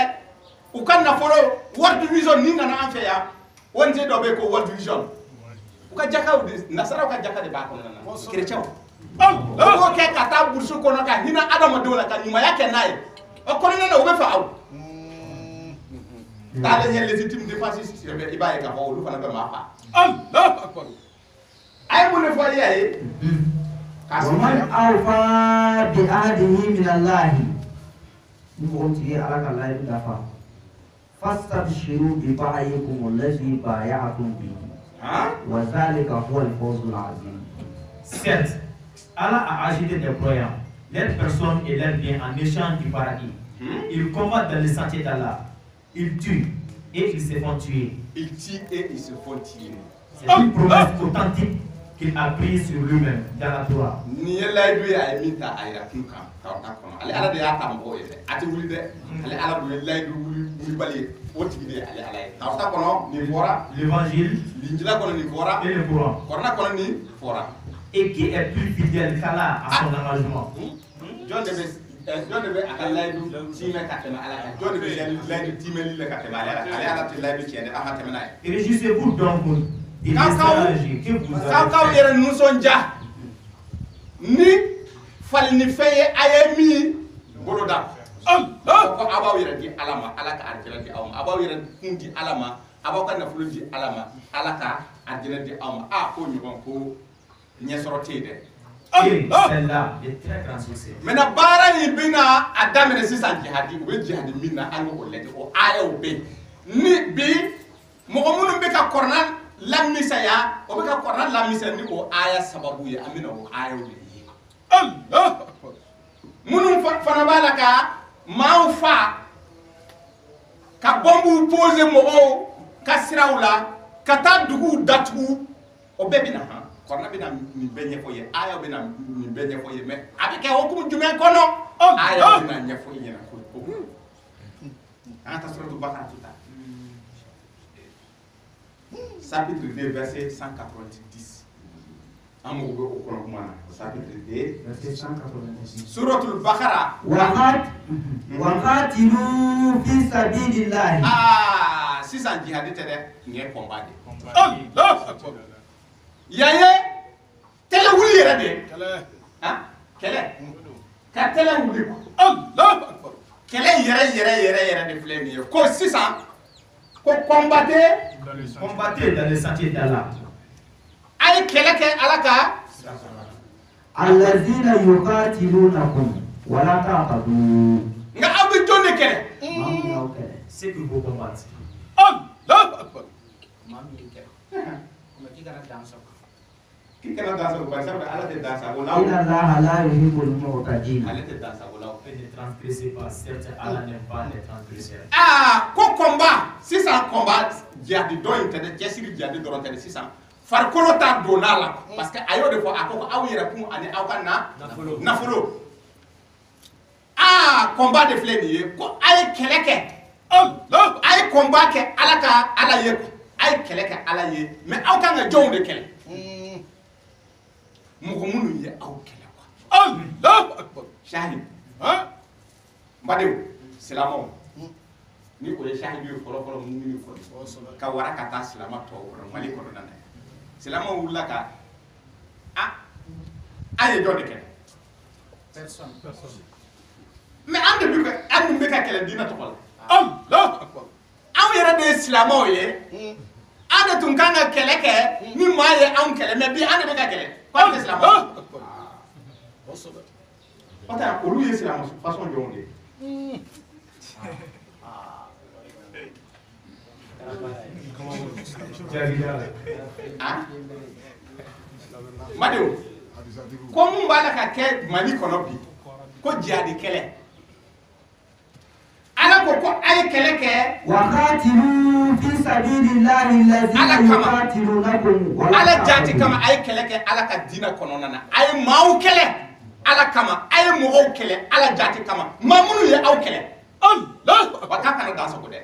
u kan na folo world vision ni ngana an fe ya wonje do be ko world vision u ka jaka nasara ka jaka de ba ko na chrétien o ke kata bursu kono ka hina adama dola ka nyuma yake naye o kono na o be fa aw dale ñe légitime défense ci be ibaye ka fa lu fana be ma fa Allah akbar ay mo ne fo yaye ومن أوفى بعهده من الله نقول على الله يدفع فاستبشروا ببيعكم الذي بايعتم به وذلك هو الفوز العظيم. Certes, Allah a agité des croyants, leurs personnes et leurs biens en échange du paradis. Ils combattent dans le sentier d'Allah. Ils tuent et ils se font tuer. Ils tuent et ils se font tuer. C'est une promesse authentique qu'il a prise sur lui-même dans la Torah. Ni laidu ya imita ayra kunka ta kono ale ala de ya tambo ede ati wuli de ale ala do laidu wuli bali woti de ale ala ta kono ni fora l'évangile, l'injila kono ni fora et le Coran. Corona kono ni fora. Et qui est plus fidèle qu'Allah à son engagement? John debe akal laidu time katema ala John debe laidu time lile katema ala ala te laidu tiende aha temena. Et réjouissez-vous donc il que vous avez yere nusonja ni fal ni feye ayemi boloda Allah ko abaw yere di alama alaka arjina di awma abaw yere kundi alama abaw kan nafulu di alama alaka arjina di awma ko nyubon ko nyesorote celle-là est très grand succès. Mena bara ni bina adamene sisan jihadi o jihadi minna anu o leti o aya o be ni bi mo munum be ka kornan lamisa ya o be ka kornan lamisa ni o aya sababu ya amina o aya o be Allah Munum fana bala ka maaw fa ka bombu poser mo ka sirawla ka ta dugu datugu o be bina ha korna bina ni benye ko ye aya bina ni benye ko ye mais avec hukum jumen kono aya bina nyafo ye na ko anta suratu bakara tuta chapitre 2 verset 190 amu go ko kono mana chapitre 2 verset 190 suratul bakara waqatilu fi sabilillah. Sisan jihadi tede nge combat de Allah akbar. yaye tele wuli yere de Kele. kele ka tele wuli ko Allah akbar. kele yere de flé ni ko sisan ko combattre Combattez dans les sentiers d'Allah. ay kele ke alaka Allazina yuqatilunakum wa la taqadu. nga abu jonne kele C'est que vous combattez. Allah akbar. ki kana dansa ko barsa ala te dansa ko Inna law Allaha la yuhibbul mu'tadin. ala te dansa ko law Et ne transgressez pas. Certes, Allah n'aime pas les transgresseurs. ko combat sisan combat jihadi do intene jesiri jihadi do intene sisan farkolo ta donala parce que ayo de fois akoko aw yere kum ani aw kana nafolo combat de flé ni ko ay keleke Allah. ay combat ke alaka ala ye ko ay keleke ala ye mais aw kan ga jow de kele mo ko munu ye aw kele ko Allah akbar. shahid Hein? mbadew silamo ni ko ye shahid yo folo folo mu ni ko ka wara ka ta silama to ko mali ko nan silamo wulla ka ay do de kele Personne. mais ande bi ko ande be ka kele dina to ko Allah akbar. aw yere de silamo ye ande tun kan ga kele ke ni ma ye an kele mais bi ande be ka kele ko de silamo Allah akbar. ota olu ye silamo façon jonde Madio ko mun bala ka ke mali kono bi ko jihadi kele ala ko ay kele ke Waqatilu fi sabilillahi allazina yuqatilunakum wa la ala jati taqadu. kama ay kele ke ala ka dina kono nana ay maw kele ala kama ay mo kele ala jati kama mamunu ye aw kele Allah akbar. wa ka kana danso ko de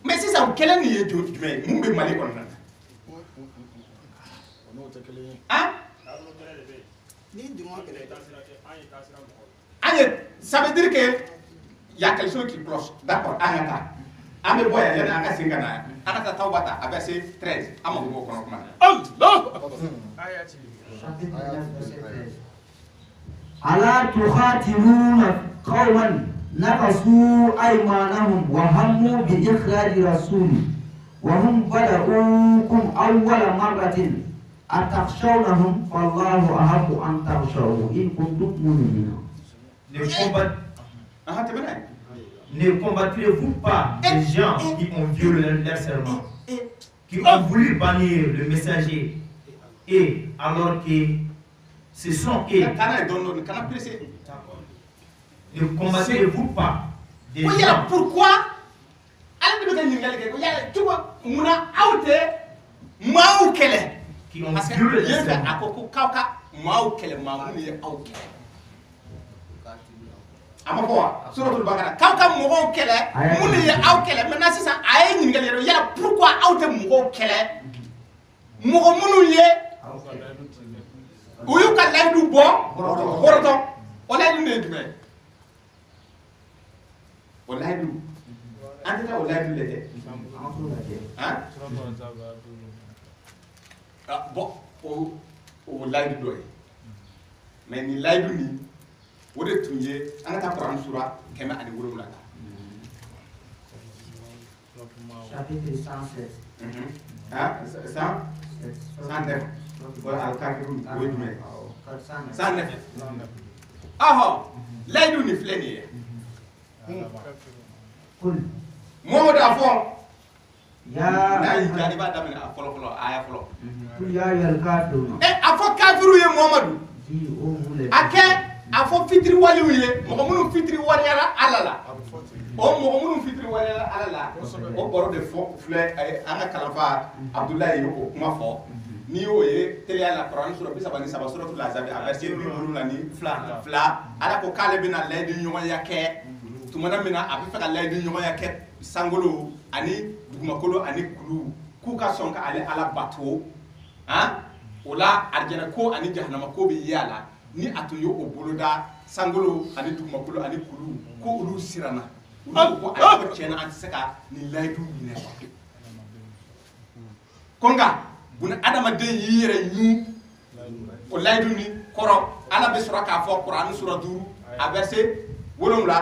mais si ça kele ni ye jume mun be mali kono nana ça veut dire que il y a quelque chose qui cloche. D'accord, Anata. Ame boya yana aka singana. Anata Taubata a verset 13. Amo go kono kuma. Allah akbar. Chapitre 9, verset 13. Ala tuqatiluna qawman naqasu aymanahum wa hammu bi ikhraji rasuli wa hum bada'ukum awwala marratin atakhshawnahum fallahu ahabbu an takhshawhu in kuntum mu'minin. Ne combattrez-vous pas les gens qui ont violé leur serment, qui ont voulu bannir le messager, et alors que ce sont eux. Ne combattrez-vous pas des gens. Pourquoi qui ont violé leur serment. Amako suratul bakara kawka mogo kele muni ye aw kele maintenant sisan ay nyingal yero yala pourquoi aw te mogo kele mogo munu ye uyu ka laydu bo horoto o laydu ne dume o laydu andita o laydu lete hein bon o laydu doy mais ni laydu ni wode tunje anata Quran sura kema ani wuro mulaka Chapitre 107. Ah, 109 wala al-kafirun wajme 109 aho laydu ni fleni Kul Mohamed afon ya na yidani ba damina folo aya folo kul ya ayyuhal kafirun afo kafiru ye Muhammadu ji o mule ake a fɔ fitiri waliw ye mɔgɔ minnu fitiri waliyara ala la o mɔgɔ minnu fitiri waliyara ala la o baro de fɔ filɛ an ka kalanfa Abdulayi o kuma fɔ n'i y'o ye teliya la Kuranɛ sura 33 suratul Ahzab a verset 72 ala ko k'ale bɛna layidu ɲɔgɔnya kɛ tumana min na a bɛ fɛ ka layidu ɲɔgɔnya kɛ sankolo ani dugumakolo ani kulu k'u ka sɔn ka ale ala bato o la arijana ko ani jahanama ko bɛ ye a la ni a tun ye o boloda sankolo ani dugumakolo ani kulu ko olu siranna olu ko ale ko tiɲɛna an tɛ se ka nin layidu minɛ ko nka buna adamaden y'i yɛrɛ ɲu o layidu ni kɔrɔ ala bɛ sɔrɔ k'a fɔ Kuranɛ sura 5 a verset 7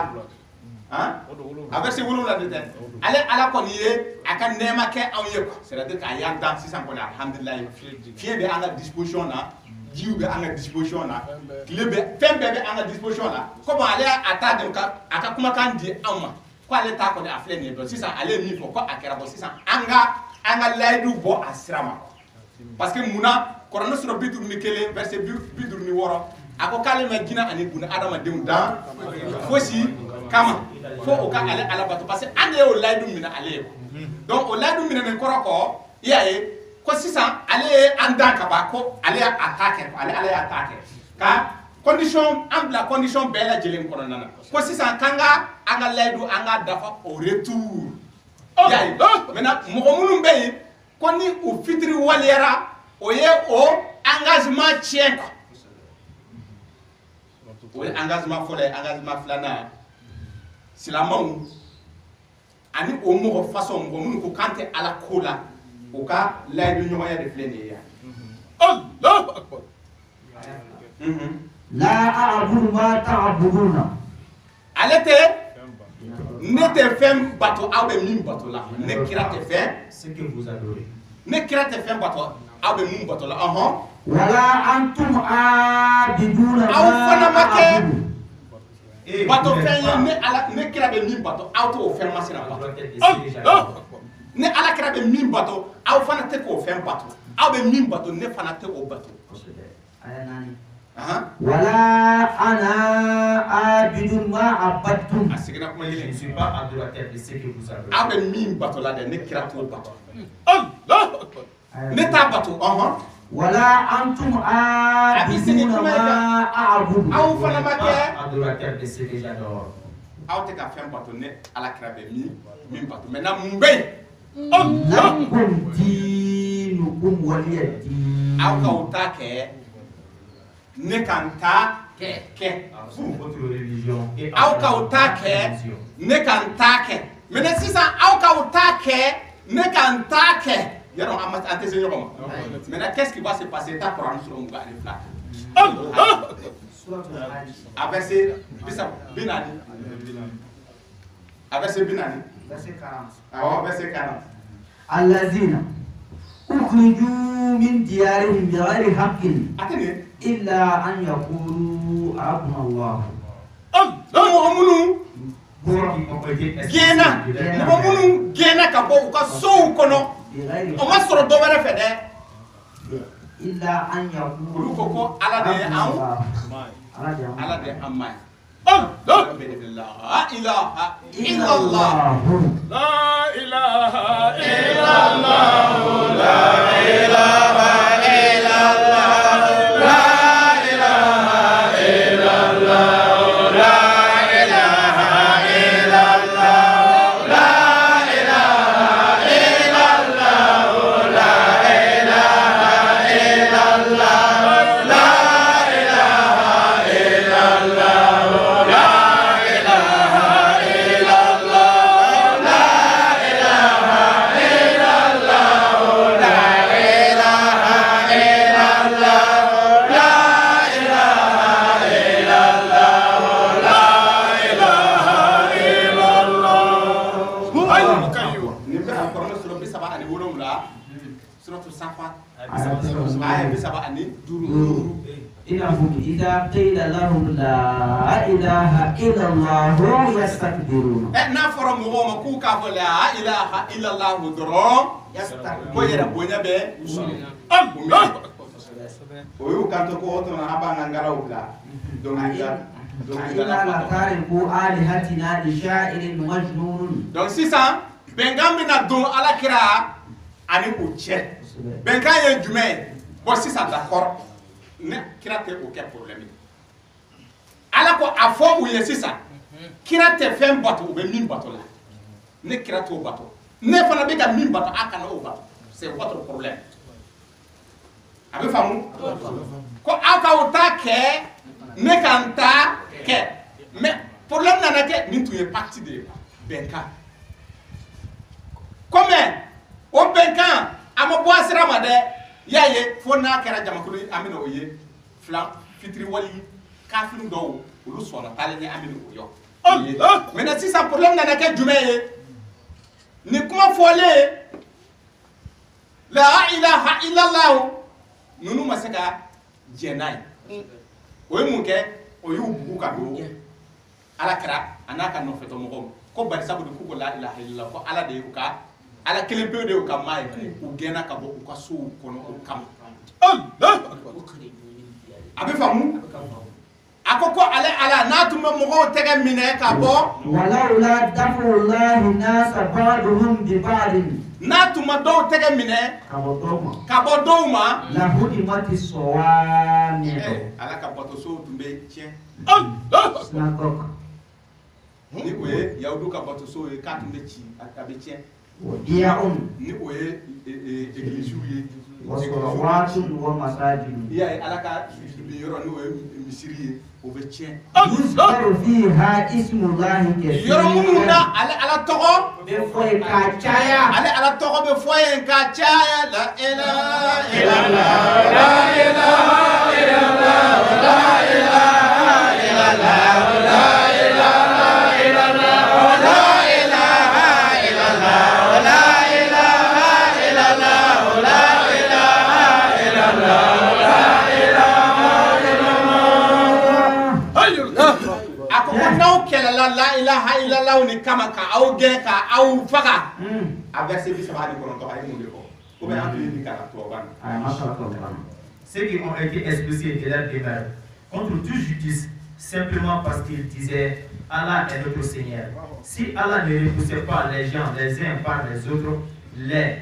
a verset 7 de tɛ ale ala kɔni ye a ka nɛɛma kɛ anw ye c'est-à-dire k'a y'an dan sisan kɔni alhamdulilayi fiɲɛ bɛ an ka disposition na jiw bɛ an ka disposition na tile bɛ fɛn bɛɛ bɛ an ka disposition na komi ale a t'a dɛmɛ a ka kumakan di anw ma ko ale t'a kɔni a filɛ nin ye dɔn sisan ale ye min fɔ ko a kɛra bɔ sisan an ka layidu bɔ a sira ma parce que munna Kuranɛ sura 51 verset 56 a ko k'ale ma jinɛ ani buna adamadenw dan fosi kama fo o ka ale ala bato parce que an de y'o layidu minɛ ale ye donc o layidu minɛnen kɔrɔ kɔ i y'a ye ko sisan ale ye an dan ka ban ko ale y'a ta kɛ ale y'a ta kɛ ka condition an bila condition bɛɛ lajɛlen kɔnɔna na ko sisan k'an ka an ka layidu an ka dafa o retour i y'a ye maintenant mɔgɔ minnu bɛ yen ko ni u fitiri waliyara o ye o engagement tiɲɛ quoi o ye engagement fɔlɔ ye engagement filanan silamɛw ani o mɔgɔ façon mɔgɔ minnu ko k'an tɛ ala ko la o ka layidu ɲɔgɔnya de filɛ nin ye yan Allahu akbar la a'budu ma ta'buduna ale tɛ ne tɛ fɛn bato aw bɛ min bato la ne kira tɛ fɛn ce que vous adorez. ne kira tɛ fɛn bato aw bɛ min bato la wala antum abiduna aw fana ma kɛ Et bato vous fɛn n'êtes ye pas- ne ala ne kira bɛ min bato aw t'o fɛn masina bato doit être décidé Allahu déjà. akbar ne ala kira bɛ min bato aw fana tɛ k'o fɛn bato aw bɛ min bato ne fana tɛ o bato aya nani Ahan. wala ana abidun ma abattum a seginna kuma Je ne kelen suis pas adorateur de ce que vous adorez. aw bɛ min bato la dɛ ne kira t'o bato Allahu akbar ne t'a bato wala antum abiduna ma a'budu aw Vous fana n'êtes ma pas kɛ adorateur de ce que j'adore. aw tɛ ka fɛn bato ne ala kira bɛ min bato maintenant mun bɛ yen lakum dinukum waliyadin aw ka o ta kɛ ne ka n ta kɛ Pour votre religion et aw ka o ta votre kɛ religion. ne ka n ta kɛ maintenant sisan aw ka o ta kɛ ne ka n ta kɛ yɔrɔ an tɛ se ɲɔgɔn ma maintenant qu'est-ce qui va se passer ta Kuranɛ sura 22 Allahu akbar suratul hajj a verset 40 a verset 40 verset 40 awɔ verset 40 allazina ukhriju min diyarihim bighayri haqqin a tɛ nin ye illa an yaqulu rabbuna allah mɔgɔ minnu Ceux qui ont été gɛnna expulsés de leur mɔgɔ minnu gɛnna ka bɔ u ka sow kɔnɔ bighayri o ma sɔrɔ dɔ wɛrɛ fɛ dɛ illa an yaqulu olu ko ko ala de ye anw ala de ye ala de ye an ma ye Allahu la ilaha illallah la ilaha illallah nin bɛ a kɔrɔmɛ sɔrɔ 37 suratu safat aya aya 35 إنهم إذا قيل لهم لا إله إلا الله يستكبرون n'a fɔra mɔgɔw ma k'u k'a fɔ la ilaha illallah dɔrɔn ko yɛrɛ bonya bɛ Allahu akbar oyo kanto ko oto na haba ngangara ubla donc donc sisan bɛnkan bɛna don alakira ani o cɛ bɛnkan ye jumɛn ye bon sisan d'accord ne kira tɛ o kɛ problème ye ala ko a fɔ u ye sisan kira tɛ fɛn bato u bɛ min bato la ne kira t'o bato ne fana bɛ ka min bato a kana o bato c'est votre problème a bɛ faamu ko aw ka o ta kɛ ne ka n ta kɛ mais problème nana kɛ nin tun ye partie de ye bɛnkan comme o bɛnkan a ma bɔ a sira ma dɛ y'a ye fo n'a kɛra jamakulu an bɛna o ye filan fitiri wali kafiri dɔw olu sɔnna taalen ɲɛ an bɛna o yɔ maintenant sisan problème nana kɛ jumɛn ye nin kuma fɔlen la ilaha illallah ninnu ma se ka jɛn n'a ye o ye mun kɛ o y'u bugu ka don alakira a n'a ka nɔfɛtɔmɔgɔw ko bari sabu k'u ko la ilaha illallah ko ala de y'u ka ala kelen pewu de y'u ka maa ye u gɛnna ka bɔ u ka sow kɔnɔ o kama a bɛ faamu a ko ale ala n'a tun bɛ mɔgɔw tɛgɛ minɛ ka bɔ walawla dafullahi nasa ba'duhum bi ba'din n'a tun ma dɔw tɛgɛ minɛ ka bɔ dɔw ma lahudimati sawami ala ka batosow tun bɛ tiɲɛ synagogue ni o ye yahudu ka batosow ye k'a tun bɛ ci a bɛ tiɲɛ ni o ye églisiw ye wasawatun wa masajid i y'a ye ala ka yɔrɔ n'o ye misiri ye o bɛ tiɲɛ yuzkaru fiha ismullahi kathira yɔrɔ minnu na ale ala tɔgɔ bɛ fɔ ye ka caya ale ala tɔgɔ bɛ fɔ ye ka caya la ilaha illallah la ilaha illallah la ilaha illallah la ilaha illallah la ilaha illallah la ilaha illallah la ilaha illallah la ilaha illallah ako n'aw kɛlɛla la ilaha illallah ni kama ka aw gɛn ka aw faga a verset 39 a ye mun de fɔ ou bien an tun ye nin k'a la tubabukan Ceux qui ont été expulsés de leur demeure contre toute justice simplement parce qu'ils disaient Allah est notre Seigneur. Si Allah ne repoussait pas les gens les uns par les autres, les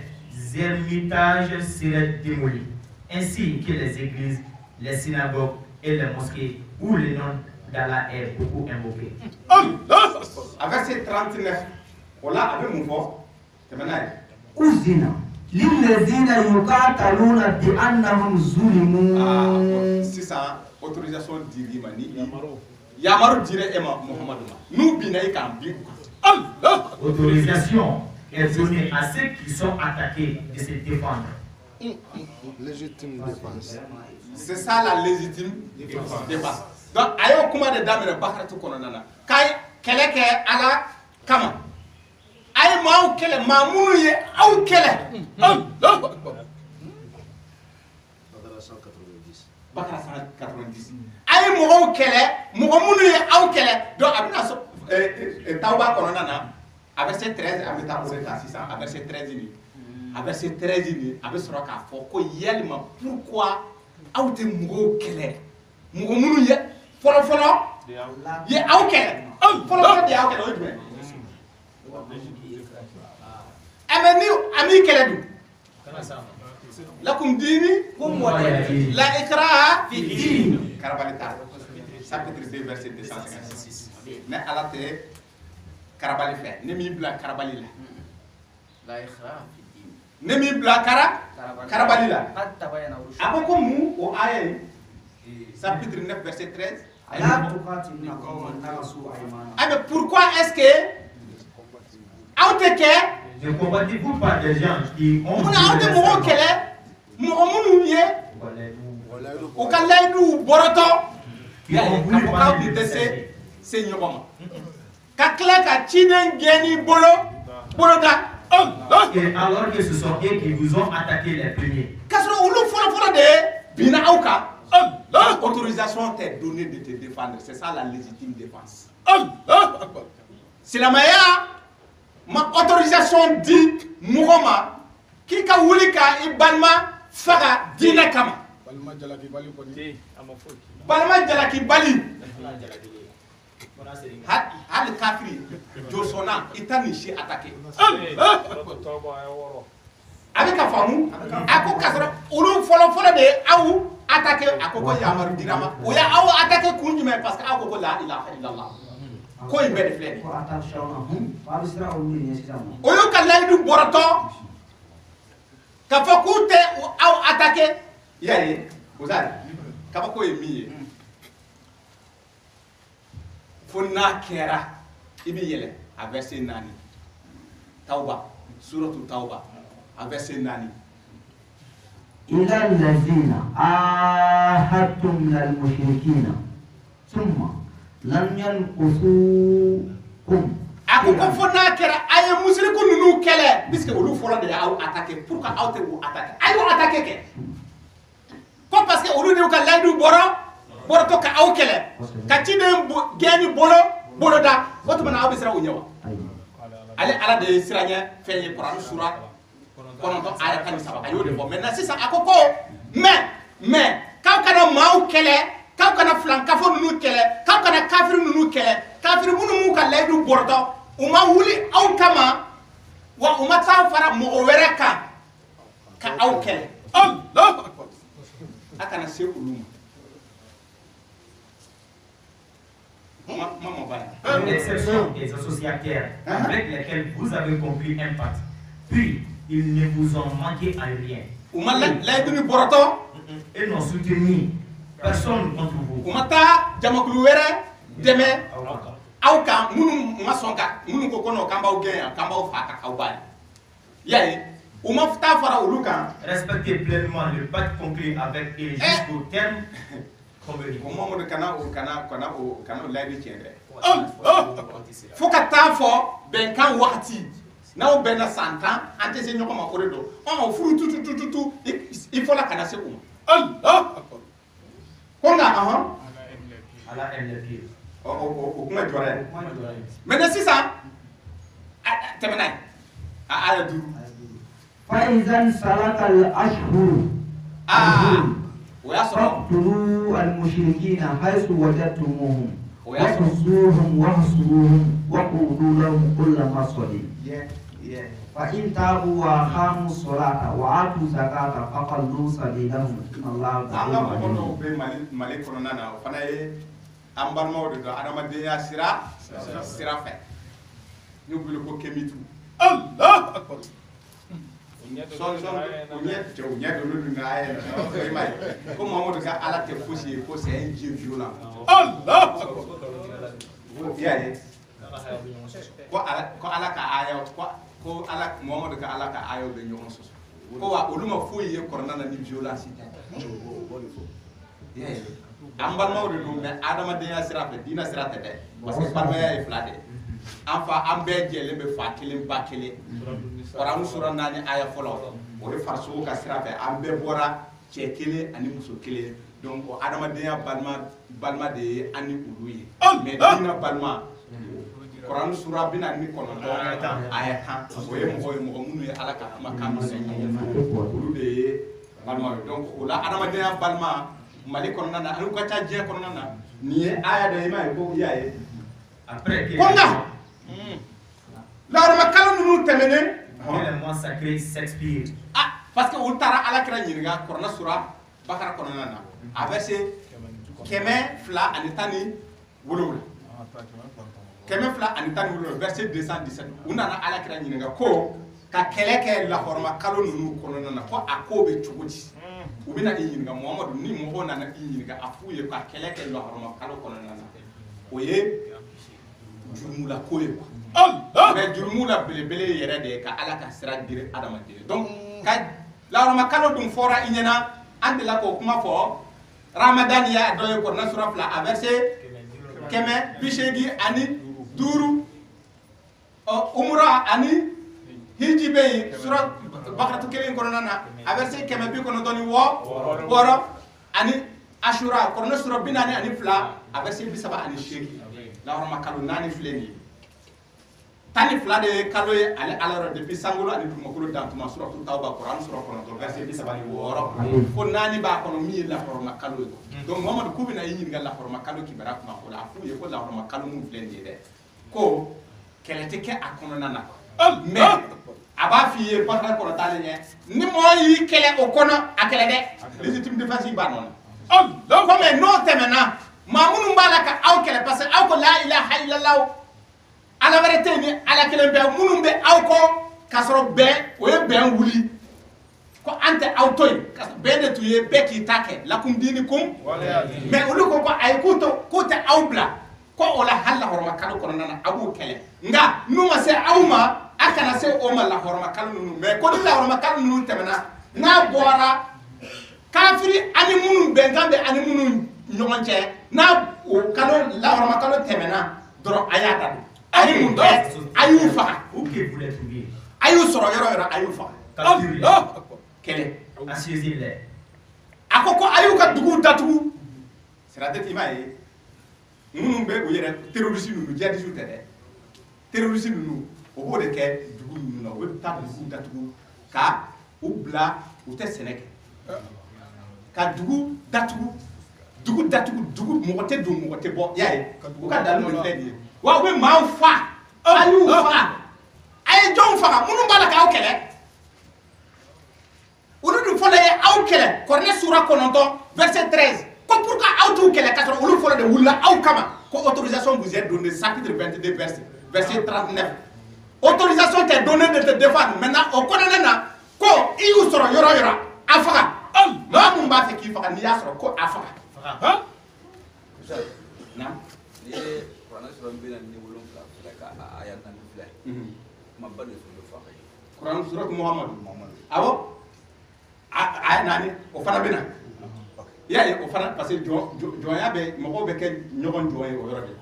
ermitages seraient démolis, ainsi que les églises, les synagogues et les mosquées où le nom d'Allah est beaucoup invoqué. A verset 39 wala a bɛ mun fɔ tɛmɛ n'a ye uzina lilladhina yuqataluna bi annahum zulimu sisan autorisation dir'i ma ni yamaru dira e ma Muhammadu ma n'u binna i kan bin u kan Autorisation est donnée à ceux qui sont attaqués de se défendre. Légitime défense. c'est ça la légitime défense donc a y'o kuma de daminɛ Bakaratu kɔnɔna na k'a ye kɛlɛ kɛ ala kama a ye maaw kɛlɛ maa minnu ye aw kɛlɛ Bakara 190 a ye mɔgɔw kɛlɛ mɔgɔ minnu ye aw kɛlɛ donc a bɛna sɔn Tawba kɔnɔna na a verset 13 an bɛ taa o de kan sisan a verset 13 nin a verset 13 nin a bɛ sɔrɔ k'a fɔ ko yalima pourquoi aw tɛ mɔgɔw kɛlɛ mɔgɔ minnu ye fɔlɔfɔlɔ ye aw kɛlɛ fɔlɔfɔlɔ de y'aw kɛlɛ o ye jumɛn mais ni a m'i kɛlɛ dun lakum dini la ikraha fi din karabali ta chapitre 2 verset 256 mais ala tɛ karabali fɛ ne m'i bila karabali la ne m'i bila karabali la a ko ko mun o aya ye chapitre 9 verset 13 mais pourquoi est-ce que aw tɛ kɛ Ne combattez-vous pas des gens qui ont mun na aw tɛ mɔgɔw kɛlɛ mɔgɔ minnu ye u ka layiduw bɔrɔtɔ qui ont voulu k'aw prendre tun le tɛ destin. se ɲɔgɔn ma ka tila ka ciden gɛnni boloda Et alors que ce sont eux qui vous ont attaqué les premiers. k'a sɔrɔ olu fɔlɔfɔlɔ de binna aw kan autorisation t'est donnée de te défendre c'est ça la légitime défense silamɛya ma autorisation di mɔgɔ ma k'i ka wuli ka i balima faga diinɛ kama Balma jalaki bali koni. Balma jalaki bali. Hal kafiri josona itani shi attaqué. Avec ka famu ako kasara ulu folo de awu attaqué akoko yamaru dirama o ya awu attaqué kunjume parce que akoko la ilaha illallah ko imbe de fleni ko attention ba bisra o ni ni sistam o yo kala du boroto ka fakute awu attaqué yaye uzali ka ba ko emiye fonna kera ibi yele a verset nani tauba suratu tauba a verset nani إلى الذين عاهدتم من المشركين ثم لم ينقصوكم ako ko fonna kera ay musriku nunu kele puisque olu folo de aw attaquer pourquoi aw te ou attaquer ay wo attaquer ke ko parce que olu ne ka laydu boro to ka aw kele ka ci de geni bolo da woto mana aw bisra o nyawa ale ala de siranya feñe Quran sura kono to aya kan saba ayo de bo maintenant c'est ça akoko mais kaw kana maw kele kaw kana flan kafo nunu kele kaw kana kafir nunu kele kafir munu mu ka laydu borto uma wuli aw kama wa uma ta fara mo were ka aw kele Allah akana se uluma maman bye Une exception des associataires avec lesquels vous avez conclu un pacte. Puis, ils ne vous ont manqué à rien. uma laydu borto Et n'ont soutenu personne contre vous. uma ta jamakulu were deme aw kan munu masonka munu ko kono kamba o gen kamba o fata kaw bani yaye uma ta fara ulukan Respectez pleinement le pacte conclu avec eux jusqu'au terme convenu. ko momo kana laydu tiende Allah fo ka ta fo ben kan wakati na o ben na santan ante se nyoko ma koredo on furu tutu il faut la kana se uma Allah konga aha Allah aime les pieds. o kuma jore mais c'est ça temenai ala du فإذا انسلخ الأشهر ويا صرا فاقتلوا المشركين حيث وجدتموهم ويا وخذوهم واحصروهم وقولوا لهم كل مرصد فإن تابوا وأقاموا الصلاة وآتوا الزكاة فخلوا سبيلهم إن الله anga غفور ko no رحيم. be mali kono nana o fana ye ambar mawdo do adama de ya sira fe ñu bu ko kemitu Allah akbar son o nyet do lu nga ay ko may ko mamadou ka ala te faussé ko c'est un dieu violent Allah akbar yaye ko ala ka aya ko ala mamadou ka ala ka ayo de ñoo soso ko wa oluma foyi ye korona na ni violence yaye ambal mawdo do mais adama de ya sira fe dina sira te de parce que parma ya e flade anfa ambe jele be fa kilim ba kile Quran sura nani aya folo o de farso ka sira fe ambe bora che kile ani muso kile donc o adama de ya balma de ani uluye mais dina balma Quran sura bina ni kono do aya kan o ye mo munu ye ala ka kuma kan se ulu de balma donc o la adama de ya balma mali kono nana anu ka ta je kono nana ni aya de ma ko yaye Après que konga la kala nunu temene le mois sacré s'expire, parce que on tara ala kira nyinga korona sura bakara korona na a verset keme fla anitani wolowula keme fla anitani wolowula verset 217 unana ala kira nyinga ko ka keleke la horma kalo nunu korona na ko akobe chugoti ubina nyinga muhammadu ni mo na nyinga afuye ka keleke la horma kalo korona na oye jurumula koye quoi mais jurumula belebele yere de ka ala ka sira dire adama dire donc ka la rama kalo dum fora inyana andela ko kuma fo ramadan ya do ko na sura fla a verset keme bishegi ani duru umra ani hijibe sura bakratu kelen ko nana a verset keme bi ko no doni woro ani ashura ko na sura binani ani fla a verset bi saba ani shegi la rama kalo nani fleni Tani fila de kalo ye ale ala depuis sangolo ani dumakolo dantuma suratu tauba Quran sura kono verset 36 ko nani ba kono mi la horma kalo ye donc Muhammad ko bina yin ngal la horma kalo ki bara kuma ko la fu ye ko la horma kalo mun flende de ko kelete ke akono nana mais aba fi ye patra ko tale nye ni mo yi kele o kono akele de légitime défense ba non donc comme no temena mamunu balaka aw kele parce aw ko la ilaha illallah ala vérité ni ala kelen be munum be aw ko kasoro be o ye ben wuli ko ante aw toy be de tuye be ki take lakum dinikum mais ulu ko ay ko te aw bla ko ola halla horma kala ko nana abu kele nga numa se awma akana se o ma la horma kala nunu mais ko la horma kala nunu temena na bora kafiri ani munum be ngambe ani munum nyonche na o kala la horma kala temena doro ayata ayu ayu fa où que vous les trouviez ayu soro yoro ayu fa kele assiégez les akoko ayu ka dugu datu c'est-à-dire imaye munum be o yere terroriste nu jadi su tede terroriste nu o bo de ke dugu nu na o ta dugu datu ka o bla o te seneke ka dugu datu dugu mogote do mogote bo yaye o ka dalu le fedi wa we ma fa ayu fa ay jon fa munu bala ka okele ulu du fole aw kele korne sura kononto verset 13 ko pourquoi aw tu kele 4 ulu fole de wulla aw kama ko autorisation vous est donnée chapitre 22 verset 39 autorisation t'est donnée de te défendre maintenant on connaît na ko iyu soro yoro afaka ma mun ba fe ki faka ni ya soro ko afaka ha na Quran surat Muhammad awo nani o fana bina ya o fana parce que joya be mako be ke nyogon joye o yoro de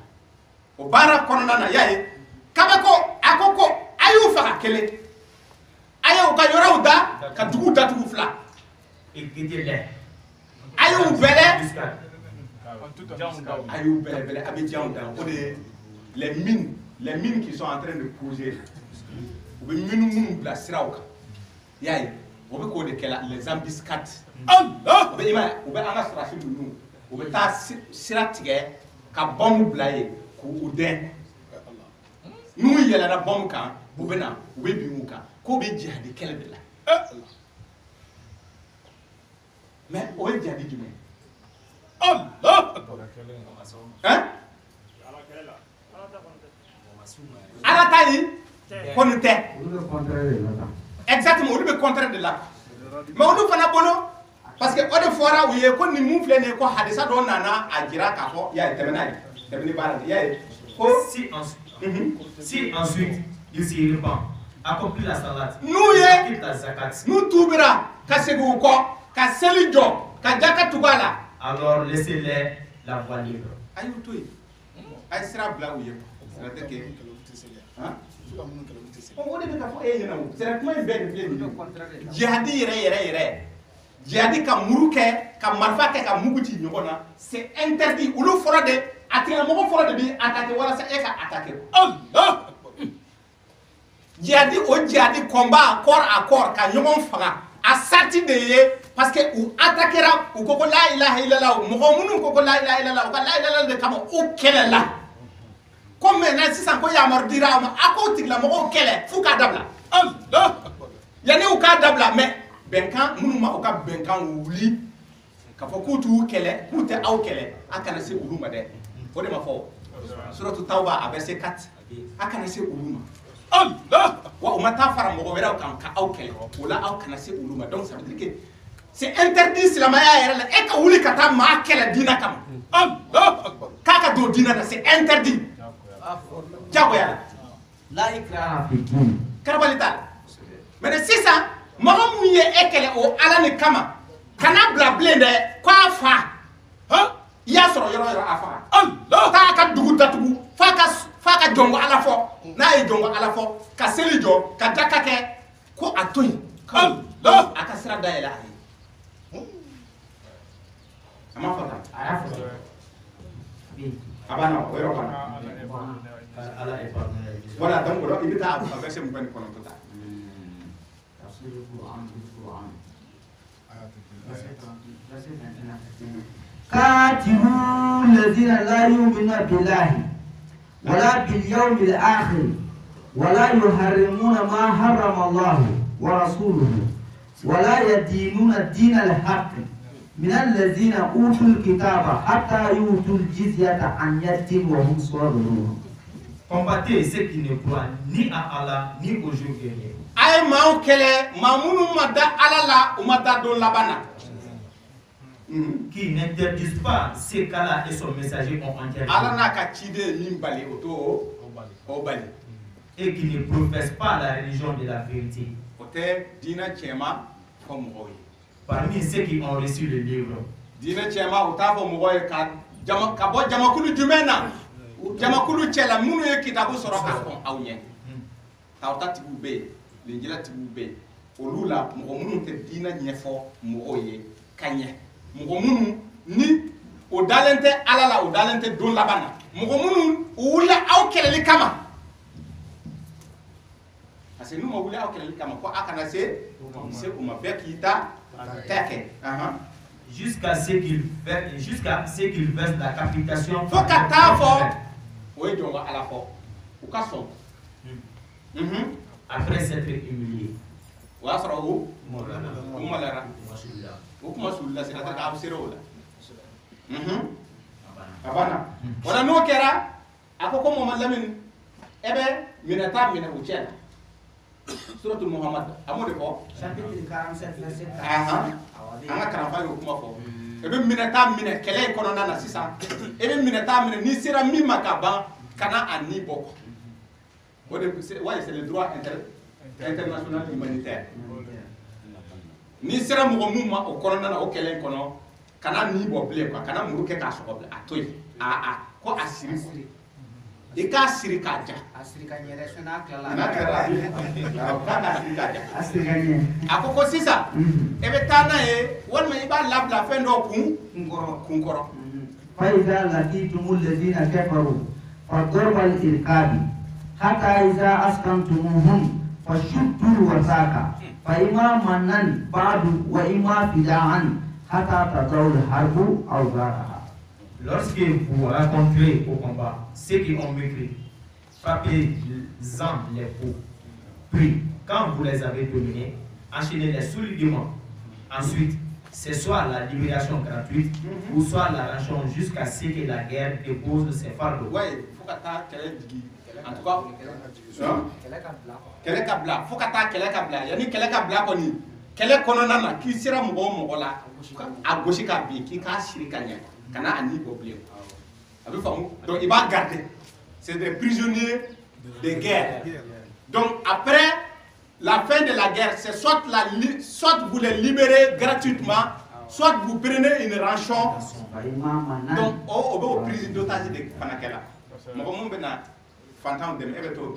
o bara kono nana ya kabako akoko ayu faka kele ayu ka yoro da ka dugu datu fla et guetter les ayu bele ayu bele abidjan dans o de les mines qui sont en train de poser ou bien minu la sirauka yayi o be ko de kala les embuscades Allah o be ima o be anga stratégie nu o be ta siratige ka bombe blaye ko uden nu yela na bombe kan o be na o be bi mu kan ko be jihadi kala de la mais o be jihadi du mais Allah hein ala tayi kono te exactement olu be contraire de la mais olu fana bolo parce que ode fora wiye ko ni mun flene ko hadisa do nana ajira ka ko ya temeni bara ya ko si ensuite il s'y repent accomplit la salat nous ye quitte la zakat nous tubira ka segu ko ka seli jo ka jaka tugala alors laissez-les la voie libre ayu toy ay sira bla wiye c'est que hein on de ka fo e yena o c'est comment il bête bien jihadi yere jihadi ka muruke ka marfa ke ka muguti nyogona c'est interdit ulu fora de atila mo fora de bi attaquer wala sa e ka attaquer Allah jihadi combat corps à corps ka nyogon faga a sorti de ye parce que ou attaquera ou ko la ilaha illallah mo munu ko la ilaha illallah ko la ilaha illallah de kama o kelela comme maintenant si ça ko ya mordira ma ako tigla mo kele fu ka dabla Allah yani o ka dabla mais benkan munu ma o ka benkan wuli ka fo ko tu kele ku te aw kele akana se uluma de o de ma fo suratu tauba verset 4 akana se uluma Allah wa umata fara mo wera kan ka aw kele wala aw kana se uluma donc ça veut dire que c'est interdit silamaya yere la e ka wuli ka ta ma kele dina kam Allah akbar kaka do dina c'est interdit jago ya la ikraha fi din karabalita mais c'est ça mama mu ye ekele o ala ne kama kana bla blende kwa fa ha ya soro yoro afa Allah ta ka dugu datugu fa ka jongo ala fo na e jongo ala fo ka seli jo ka dakake ko atoyi Allah aka sira da ila ai ama fata aya fo abana o yoro bana Voilà, donc il est à verset 20 قاتلوا الذين لا يؤمنون بالله ولا باليوم الآخر ولا يحرمون ما حرم الله ورسوله ولا يدينون الدين الحق من الذين أوتوا الكتاب حتى يؤتوا الجزية عن يد وهم صاغرون. Combattez ceux qui ne croient ni à Allah ni au jour dernier. Aïe mao kele mamunu mada alala umada don labana. Qui n'interdisent pas ce qu'Allah et son messager ont interdit. Allah n'a qu'à chide limbali auto obali. Et qui ne professent pas la religion de la vérité. Ote dina chema comme oyi. Parmi ceux qui ont reçu le livre. Dina chema utafo mogoy ka jama kabo jamakulu jumena. Jamakulu chela munu ye kitabu soroka kon awnye. Tawta tibube, linjila tibube. Olula mo munu te dina nyefo mo oye kanye. Mo munu ni o dalente alala o dalente don labana. Mo munu ula au keleli kama. Parce que nous on voulait au keleli kama ko akana se uma bekita teke. Jusqu'à ce qu'ils versent la capitation. Faut qu'à fort. Oui, donc à la fois. Ou qu'à son. Après s'être humilié. Ou à sera où? Ou malera. Ou comment sous la c'est la tête à observer là. Abana. Voilà nous qui era. À quoi comme on l'a mis? Eh ben, minata mina uchela. Suratul Muhammad. Amour de quoi? Chapitre 47 verset 4. Anga karamba yo kuma fo. Ebe minata mina kele kono na sisa. Ebe minata mina ni sera mi makaba kana ani boko. C'est le droit international humanitaire. Ni sera mo muma o kono na o kele kono kana ni bo ble kwa kana muruke ka so ble atoy ko asiri. E ka asiri ka ja. Asiri ka nyere sona kala. Na kala. Ka asiri ka ja. Asiri ka nyere. Akoko sisa. Ebe tana e won me iba lab la fin do kunkoro. فإذا لقيتم الذين كفروا فضرب الإركاب حتى إذا أسكنتموهم فشدوا الوثاق فإما منًا بعد وإما فداءً حتى تضعوا الحرب أوزارها. Lorsque vous rencontrez au combat ceux qui ont mécrit, frappez-en les peaux. Puis, quand vous les avez dominés, enchaînez-les solidement. Ensuite, c'est soit la libération gratuite ou soit la rançon jusqu'à ce que la guerre dépose ses fardeaux. Oui, il faut que en tout cas, kele kabla faut que kele kabla yani kele kabla koni kele kono nana ki sira mo la a goshi ka bi ki ka shiri kanya kana ani problème abi famu donc il va garder c'est des prisonniers de guerre. Donc après la fin de la guerre, c'est soit vous les libérez gratuitement, soit vous prenez une rançon. Donc au prison d'otage de Fanakela. Mon bena fantam de Everton.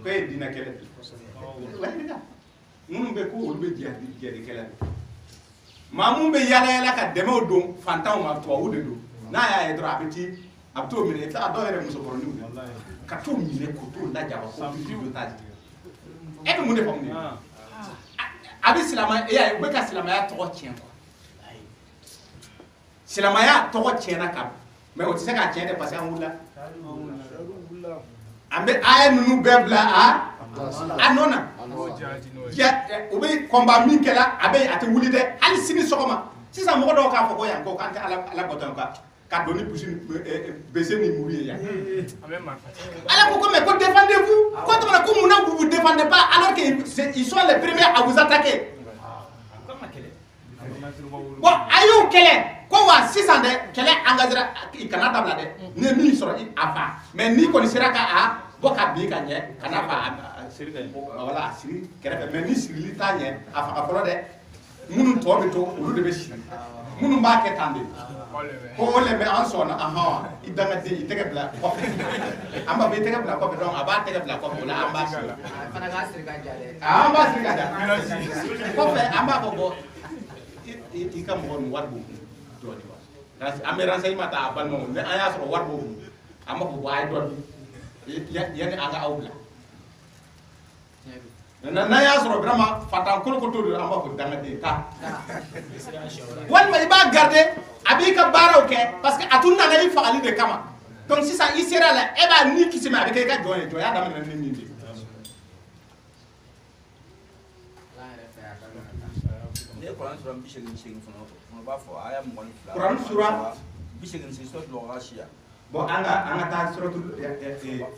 Paye dina kele. Mun be ko ulbe dia de kele. Mamun be yala ka demo do fantam ma to wude do. Na ya e dra abeti abto mi ne ta do ere muso poroni. Ka to mi ne ko to la jaba ko prison d'otage. Et que mon défend avec silama et ya weka silama ya to tien quoi silama ya to tien na kam mais o tise ka tien de passer en wula ambe ay nunu bebla a nona ya obe combat min kala abe ate wuli de ali sini sokoma si ça mo do ka foko yan ko kan ala boton ka doni pusin baisser ni mourir ya alors pourquoi mais défendez-vous quand vous vous défendez pas alors qu'ils sont les premiers à vous attaquer bon ayo kele ko wa 600 de kele engagera Canada blade ne mi soro afa mais ni ko ni sera ka a boka bi ka nye kana fa voilà siri kere mais ni siri ta nye afa ka folo de munu to be to olu de be shi munu ba ke tande ko le me en sona aha idanga de itege bla ko amba be tege bla ko be donc aba tege bla ko la amba Fana ga siri ka jale. amba siri ka jale ko fe amba ko bo ikam won warbu do di am renseignement ta bal mo ne aya so warbu ama ko way don yani anga awla na ya soro vraiment fatan ko to do ama ko danga de ta wal ma iba garder abi ka baraw ke parce que atunna na fa ali de kama donc si ça il sera là e ba ni kisima avec ka joye ya dama na ni ni Quran sura bishegin fono ba fo aya mo ni fla Quran sura bishegin si sura lo gashiya bo anga ta suratul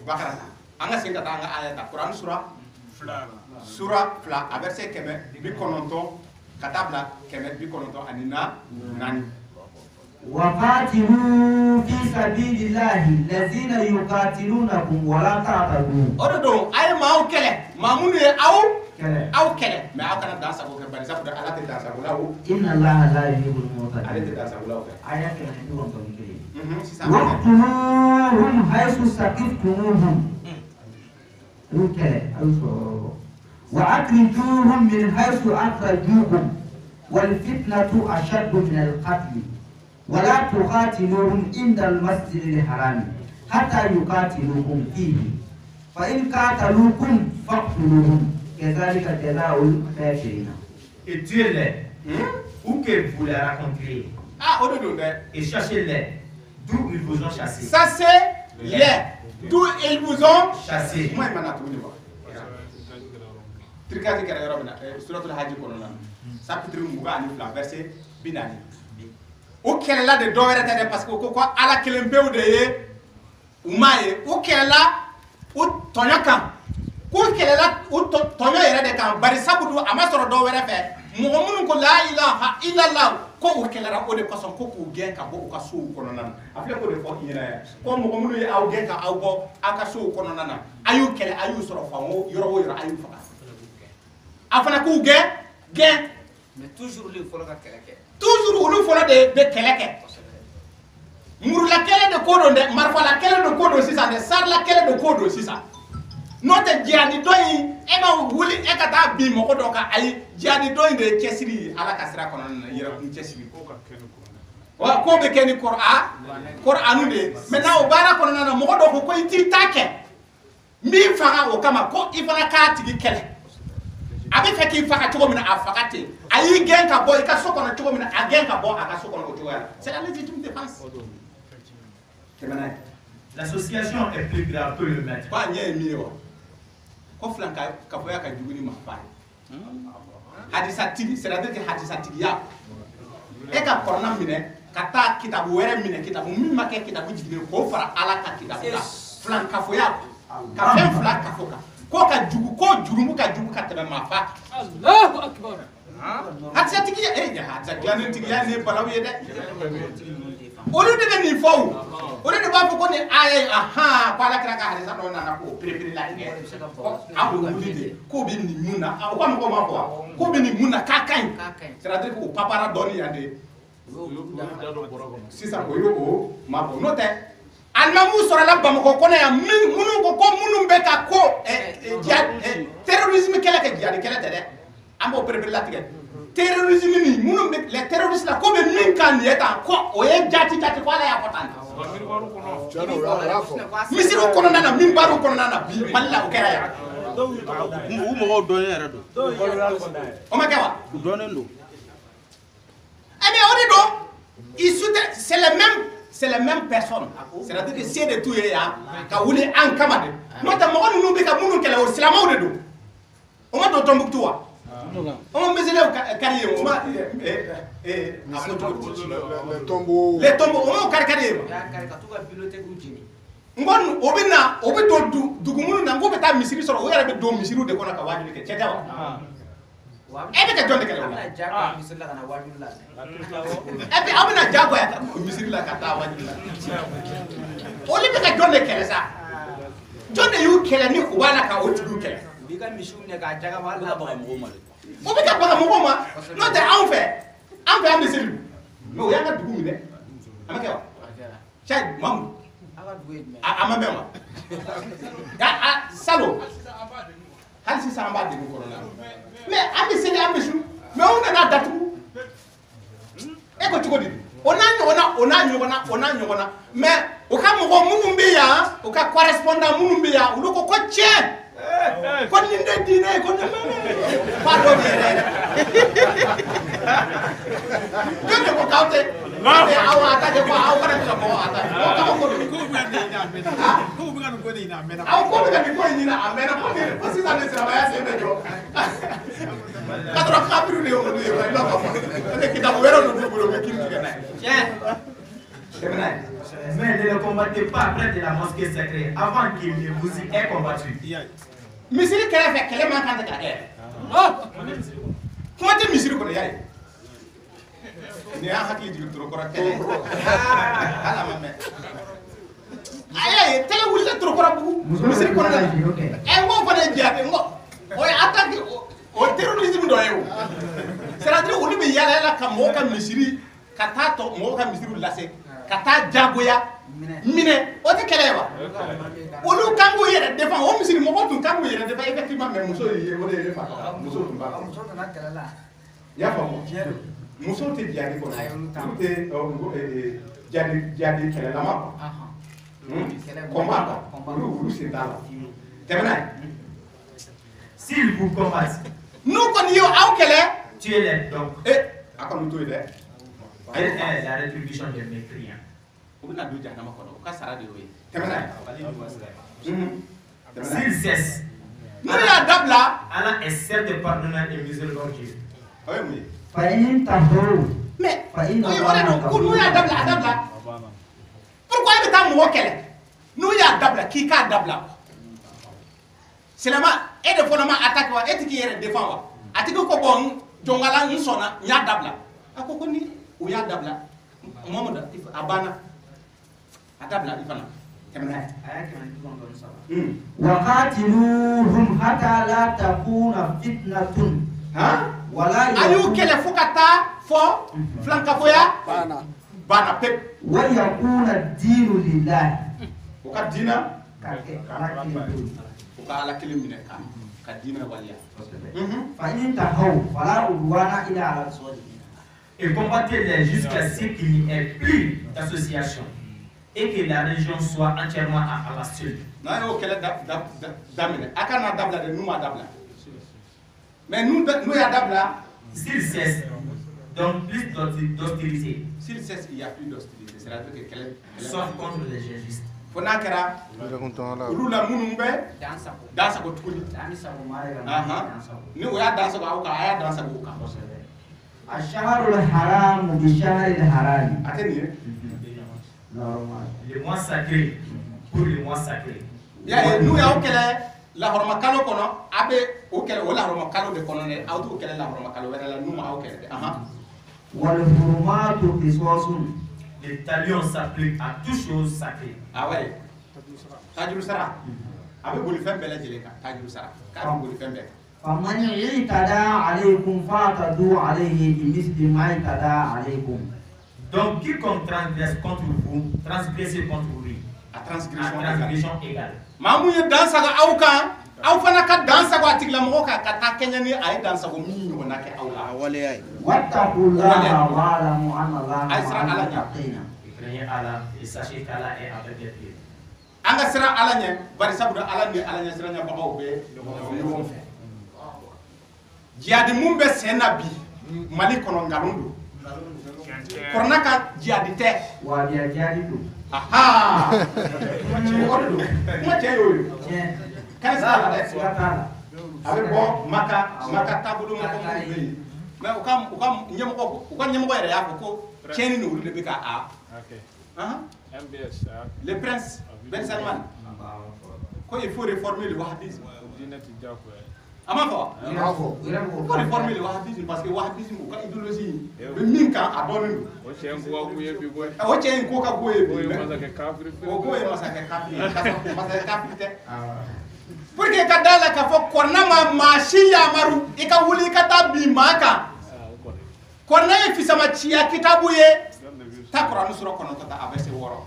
Baqarah anga sen kata anga aya ta Quran sura fla a verset keme bi kononto katabla keme bi kononto anina nani وقاتلوا في سبيل الله الذين يقاتلونكم ولا تعتدوا. odo ay maw kele mamunu aw kele mais aw kana dansa ko bari sabu ala te dansa ko lawo إن الله لا يحب المعتدين. ala te dansa ko lawo آيات كلمة وانتم si ça واقتلوهم حيث ثقفتموهم. وأخرجوهم من حيث أخرجوكم والفتنة أشد من القتل ولا تقاتلوهم عند المسجد الحرام حتى يقاتلوكم فيه فإن قاتلوكم فاقتلوهم كذلك جزاء الكافرين. Et tuez-les, où que vous les rencontrez, odo et cherchez-les, d'où ils vous ont chassé. ça c'est les d'où ils vous ont Chassé. moi mana to ni ba trikati kara yorobna suratul hajj ko non chapitre muga ni fla verset binani o kella de dowere tade parce que ko ala kelen bewde ye umaye o kella o tonyakan ko kella o tonyo yere de kan bari sabudu amasoro dowere fe mo mun ko la ilaha illallah ko o kella o de person ko ko gen ka bo ka so ko non afle ko de fo yina ko mo mun ye aw gen ka aw bo aka so ko non na ayu kella ayu soro fa mo yoro ayu fa afana ko gen Mais toujours le follow ka keleke. toujours ulu folo de keleke muru la kele de kodo de marfa la kele de kodo sisa de sar la kele de kodo sisa note jiani doyi e ma wuli e kata bi mo ko do ka ay jiani doyi de kesiri ala kasira kono na yera kun kesiri ko ka kene ko wa ko be keni qur'anu de maintenant o bara kono na mo ko do ko iti take mbi faga o kama ko ifana ka tigi kele abe feki faka chogo mina afakate ayi gen ka boy ka soko na chogo mina agen ka bo aka soko na chogo ya c'est la légitime défense L'association est plus grave que le maître. ba nye mi o ko flanka ka boya ka juguni ma fa hadisa tigi c'est-à-dire que hadisa tigi ya e ka korna mine ka ta kitabu were mine kitabu min make kitabu jigine ko fara ala ka kitabu la flanka fo ya ka fen flanka fo ka ko ka jugu ko jurumu ka jugu ka tebe ma fa Allahu akbar. hadisa tigi ya hadisa tigi tigi ya ne balawi de olu de ni fo olu de ba fo ko ni aya aha pala kira ka hadisa do na ko prepare la ke abu wuli de ko bi ni munna ko ma ko ma ko bi ni munna ka kan c'est-à-dire ko papara doni ya de sisa ko yo o ma ko no te almamu sora la bamako ko na ya munu ko munu be ka ko terrorisme kala ke jadi kala de ambo prepare la tige terrorisme ni munu be les terroristes la ko be min kan yeta ko o ye jati ko ala ya potan misiru kono nana min baru kono nana bi malla o kera ya u mo do yere do o ma kewa do nen do mais on est donc c'est les mêmes personnes c'est-à-dire que c'est de tout ya ka wuli an kamade no ta mo onu be ka munu kele o silama o de do o ma do Tombouctou wa o ma mesele kariye o ma Les tombeaux. les tombeaux o ma kariye Ya kare ka to ka bibliothèque jini. ngon obi do dugumunu na ngo be ta misiri soro o yara be do misiru de kona ka wajuli ke cheta wa ebe ka jonde kele wala Ana jaga misalla kana wajulu la. ebe abuna jago ya misiri la ka ta wajuli la oli be ka jonde kele sa jonde yu kele ni wala ka o tudu kele Bi ka mishu ne ka jaga wala ba mo ma. o be ka baga mo ma no te an fe misiri no ya ka dugu mi de amake wa chai mamu Aga duwe me. ama be ma ya salo hal si samba de ko na mais ambi sele ambi su mais on na datu e ko chiko di ona nyona mais o ka mɔgɔ minnu bɛ yan o ka correspondant minnu bɛ yan olu ko tiɲɛ ko nin tɛ diinɛ ye ko nin ba dɔ bɛ yɛrɛ jɔn de ko k'aw tɛ aw attaqué ko aw fana bɛ ka bɔ attaqué ko k'aw ko don ko bɛ ka nin ɲini a mɛnna aw ko bɛ ka nin ko in ɲini a mɛnna ko sisan ne silamɛya sen bɛ jɔ ka sɔrɔ kafiru de ye olu ye i b'a fɔ parce que kitabu wɛrɛ ninnu bolo u bɛ kiiri tigɛ n'a ye. Mais ne le combattez pas près de la mosquée sacrée avant qu'il ne vous y ait combattu. Misiri kɛrɛfɛ kɛlɛ man kan tɛ ka kɛ. Kuma tɛ misiri kɔnɔ yari. Ni y'a hakili jigin Torokɔrɔ kɛlɛ. Ala ma mɛn. Ayi tɛlɛ wulila Torokɔrɔ bugu misiri kɔnɔ la. N ko fana ye jaabi n ko o ye attaque o terrorisme dɔ ye o. C'est-à-dire olu bɛ yala yala ka mɔgɔw ka misiri ka taa tɔ mɔgɔw ka misiriw lase. Ka taa jagoya minɛ o tɛ kɛlɛ ye wa olu kan k'u yɛrɛ défend o misiri mɔgɔw tun kan k'u yɛrɛ défend effectivement mais muso ye o de ye ne fa muso tun b'a muso nana kɛlɛ la i y'a faamu muso tɛ jihadi kɔnɔ olu tɛ jihadi kɛlɛlama quoi combat quoi olu sen t'a la tɛmɛ n'a ye S'ils vous combattent, n'u kɔni ye aw kɛlɛ tuez-les donc. a kɔni to ye dɛ. Quelle est la rétribution des mécréants? S'ils cessent, Allah est certes pardonnant et miséricordieux. Mais pourquoi il est mort qu'elle nous y a dabla qui a dabla c'est la et de fondement attaque et qui est défend a dit que bon jongala ni sona nya dabla akoko ni o ya dabla Muhammad abana adabla ifana temna aya ke man don don sala wa qatiluhum hatta la takuna fitnatun wala ayu kele fukata fo flanka foya bana pep wa yakuna dinu lillahi o ka dina ka ala kelimine ka dina waliya fa in tahaw fala udwana ila ala salihin. Et combattez-les jusqu'à ce qu'il n'y ait plus d'association et que la région soit entièrement à Allah seul. Mais nous y a dabla. S'il cesse, donc plus d'hostilité. S'il cesse, il n'y a plus d'hostilité. C'est-à-dire que sauf contre les injustes. Fonakera, Lula Munumbe, dansa ko tukuli. Ni o ya dansa ko awuka, aya dansa ko ka. Ash-shahrul haram bi-shahril haram. Le mois sacré pour le mois sacré. Ya nous ya okele la horma kalo kono abe okele wala horma kalo de kono ne awtu okele la horma kalo wala nous ma okele. Wal hurumatu qisasun. Les talions s'appliquent à toute chose sacrée. Ah ouais. Tajuru sara. Abe boli fem bela jeleka tajuru sara. Ka boli fem bela. فمن اعتدى عليكم فاعتدوا عليه بمثل ما اعتدى عليكم. Donc quiconque transgresse contre vous, transgressez contre lui. À transgression égale. Mamu ye dansa ga awka, aw fana ka dansa go atigla mo ka ta kenya ni ay dansa go mi ni wona ke awla. Wale ay. Wattaqullaha wa alamu anna Allaha ma'al muttaqin. Craignez Allah et sachez qu'Allah est avec les pieds. Anga sira ala nya bari sabu ala ni ala nya sira nya ba awbe ni won fe. Jihadi mumbe senabi mali kono ngalundu korna ka jihadi te wa jihadi tu aha kuma te yoyo kan sa ala sigatala abe bo maka tabulu mo ko be mais ukam nyemo yere ya ko cheni no de bika a MBS le prince Ben Salman ko il faut réformer le wahhabisme Amafo, il faut réformer le wahhabisme parce que le wahhabisme est une idéologie. Le minka a donné. O tient ko ka boye bi. O boye masaka kafiri. Pour que kadala ka fo korna ma mashi ya maru e ka wuli ka tabi maka. Korna e fisama chia kitabu ye. Ta Qur'an sura kono ta abese woro.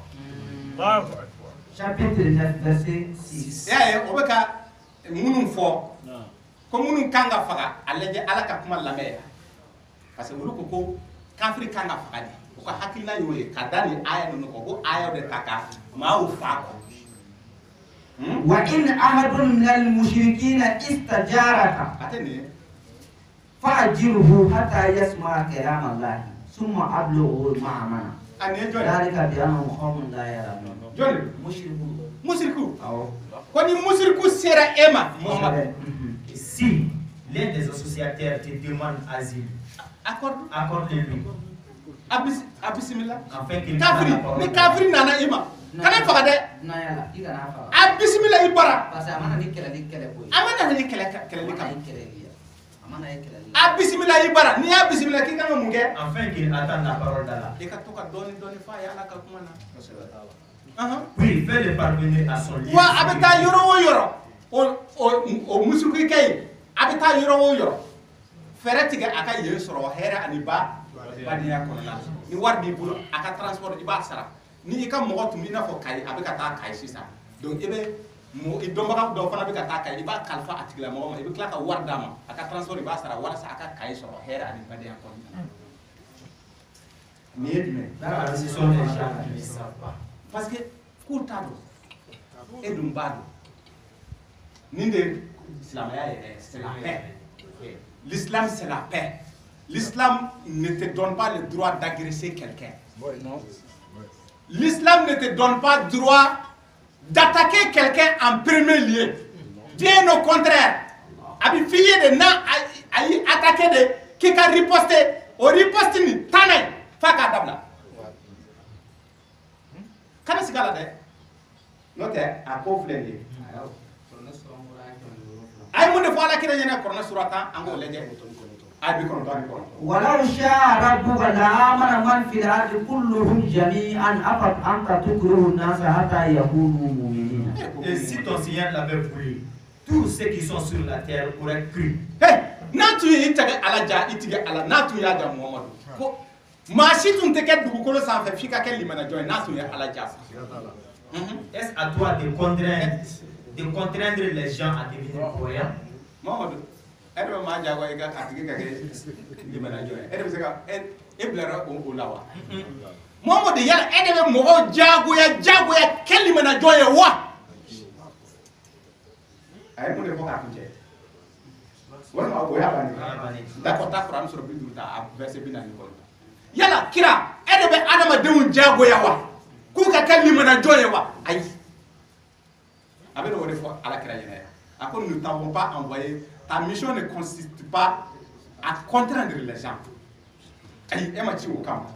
Chapitre 9 verset 6. O beka munun fo comme nous kanga faga alaje ala ka kuma lamaya parce que ko kafiri kanga faga ko hakilna yoye kadani aya no ko aya de taka ma u fa ko wa in ahadun min al-mushrikeen istajaraka atene fa'jirhu hatta yasma kalam Allah thumma ablughu ma'amana ane joni dalika bi annahum qawmun la ya'lamun joni mushriku ko ni mushriku sera ema Muhammad Si l'un des associateurs te demande asile, accorde-le-lui. Bismillah. Afin qu'il Kafri, ni kafri nana ima. Kana faga de. Na yala, ika na faga. Bismillah ibara. Parce que amana ni kele boy. Amana ni kele kam. Amana ni kele. Bismillah ibara. Ni ya bismillah ki kanga munge. Afin qu'il attende la parole d'Allah. E ka toka doni fa ya la ka kuma na. Puis fais-le parvenir à son lieu. Wa abeta yoro. O musuku kay. Abeta yoro. Fere tiga aka ye soro hera ani ba badiya konna. Ni war bi bulu aka transport iba sara. Ni ka mo tum ina fo kay abeka ta kay sisa. Donc ebe mo idomba do fana beka ta kay iba kalfa atigla mo ma ibe kla ka war dama aka transport iba sara wala sa aka kay soro hera ani badiya konna. Ni edme. Ce sont des gens qui ne savent pas. Parce que courtado edum bado. Ninde islam c'est la paix. L'islam c'est la paix. L'islam ne te donne pas le droit d'agresser quelqu'un. L'islam ne te donne pas le droit d'attaquer quelqu'un en premier lieu. Bien au contraire. Abi fiye de na ayi attaquer de qui ka riposter o riposte ni tanay faka dabla. Kana sigala de. Note a ko flende. Ay mun defo ala kira nyana korna surata ango leje ay bi kono tani kono walau sha'a rabbuka la'amana man fil ardi kulluhum jami'an afat anta tukrihu an-nasa hatta yakunu mu'minina. Et si ton Seigneur l'avait voulu, tous ceux qui sont sur la terre auraient cru. Hey, natu itaga ala ja itiga ala natu ya ja Muhammad ko masitum teke dugu kolo sanfɛ fika ke limana joy natu ya ala ja. Est-ce à toi de contraindre les gens à devenir croyants? Muhammad ebe ma ja go iga katigi ka ke limana joy ebe seka e blara o lawa Muhammad yala ebe mo jago ya ke limana joy wa ay mo de foka kunje wala ma boya bani d'accord ta Quran sur bidu ta verset binani ko yala kira ebe adama deun jago ya wa ku ka ke limana joy wa ay avec le refus à la création. Après, nous ne t'avons pas envoyé. Ta mission ne consiste pas à contraindre les gens. Aïe, et m'a dit au camp.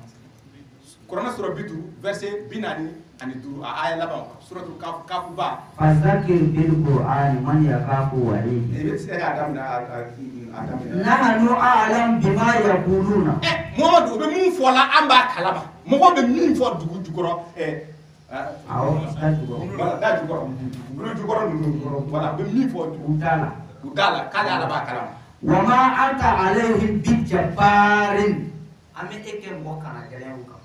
Corona sur le but, verset binani, anidour, à aïe là-bas, sur le kafuba. Fazakir bil Qur'an man yakafu wali. Et c'est Adam. Nahnu a'lam bima yaquluna. Moi, je vais m'en faire là, amba kalaba. Moi, je vais m'en faire du gros. Voilà, voilà, udala kala ala ba kalam wa ma anta alayhim bijabbarin Ame eke mbokana gelen uka.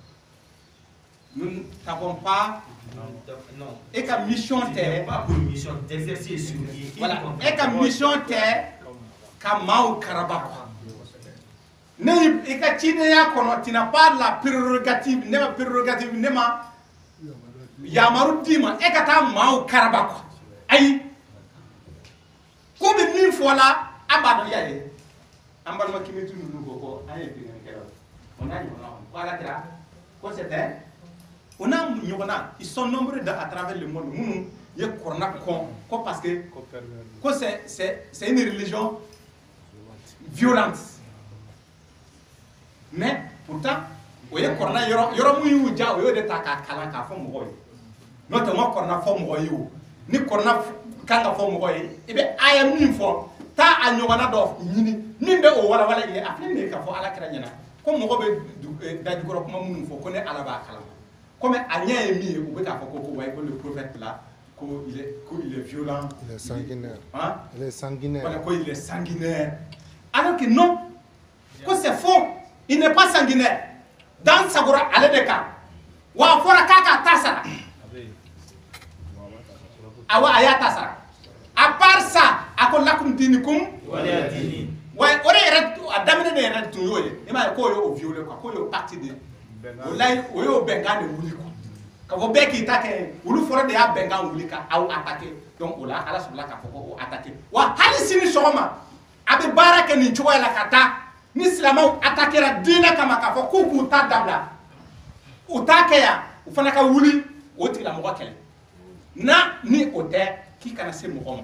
nous n'avons pas Non. et comme mission terre Pas pour mission d'exercer sur lui. voilà et comme mission terre kamau karabako ne et ka tine ya kono tina pas la prérogative ne ma yamaru dima e ka ta mau karabako ay ko be min fola abado yaye ambal ma kimi tunu nugo ko ay bi ngene kero on a wala tra ko c'était on a nyogona ils sont nombreux à travers le monde munu ye korna ko parce que ko c'est une religion violente mais pourtant o ye korna yoro mu yu ja o yo de ta ka kala ka fo mo hoy notamment korna fo mo hoy ni korna kanga fo mo hoy ibe aya min fo ta a nyogona do nyini min be o wala ye afle ne ka fo ala kra nyana ko mo be da du ko kuma mun fo ko ne ala ba kala comme Agna est mis au le prophète là, qu'il est violent, il est sanguinaire. Hein? Il est sanguinaire. Voilà, il est sanguinaire. Alors que non, que c'est faux, il n'est pas sanguinaire. Dans Sagora, allez de cas. Wa fora kaka tasara. Awa aya tasara. À part ça, akon lakum dinikum Wala dini. ouais, on est adamné de red to yo. Il m'a ko yo violé quoi, ko yo parti de wallahi o yo benga de wuli ko ka fo be ki ta ke ulu foro de ya benga wuli ka aw attaquer donc wala ala subhanahu ka fo ko attaquer wa hali sini sogoma abe baraka ni choya la kata ni silamaw attaquera dina kama ka fo ku ta dabla o ta ke ya o fana ka wuli o tigila mo kele na ni o te ki kana se mo ma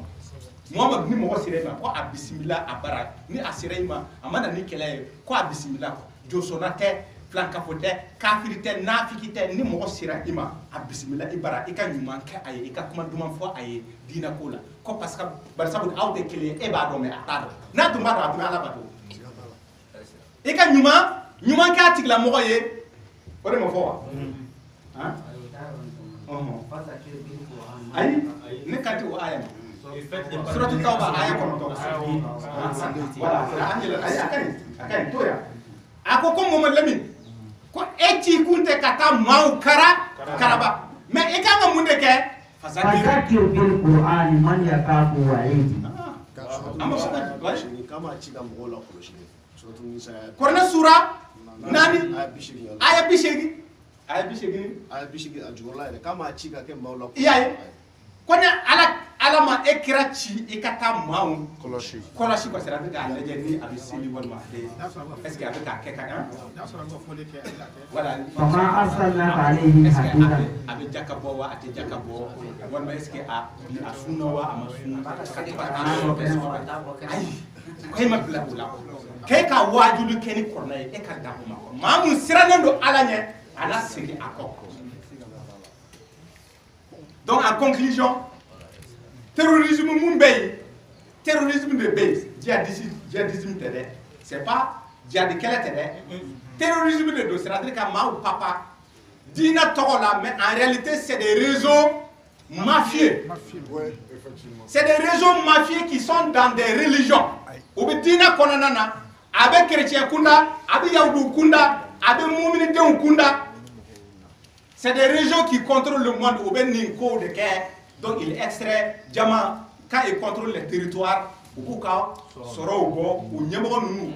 Muhammad ni mo sire ma ko a bismillah a bara ni a sire ma amana ni kele ko a bismillah jo sonate flanka fote kafirite nafikite ni mo sira ima a bismillah ibara ika nyuman ka aye ika kuma duman fo aye dina kola ko parce que bar sabu aw de kele e ba do me atado na dum ba do atuma ala ba do ika nyuman ka tigla mo ye ko de mo fo ha ayi ne kati o aya suratu tauba aya ko to voilà aya akan to ya ako ko mo lamin ko eti kunte kata mau karaba mais e kanga munde ke fazakir bil qur'an man yaqabu wa'idi amma kama chiga mgola koloshi suratu nisa korna sura nani aya bishegi ajurla kama chiga ke mawla iyaye kone ala ma ekira ci ikata maun koloshi ko sera daga leje ni abi sili wal ma est-ce que avec ka kan voilà fama arsalna alayhim hadidan abi jakabo wa ati jakabo wal ma est-ce que a sunna wa ama sunna ay kay ma bla kay ka wajulu keni kornay e ka dabu ma mamun siranendo ala nye ala sigi akoko. Donc en conclusion, terrorisme Mumbai, terrorisme de base, djihadisme télé, c'est pas djihad quel télé, terrorisme de dos, c'est-à-dire qu'à ma ou papa, dina tola, mais en réalité c'est des réseaux mafieux. Ouais, effectivement. C'est des réseaux mafieux qui sont dans des religions. Ou bien dina konanana, avec chrétien kunda, avec yaoudou kunda, avec moumini de kunda. C'est des régions qui contrôlent le monde au Beninko de guerre. Donc il extrait Djama quand il contrôle les territoires. Ou quand Soro ou Nyamoro Nounou.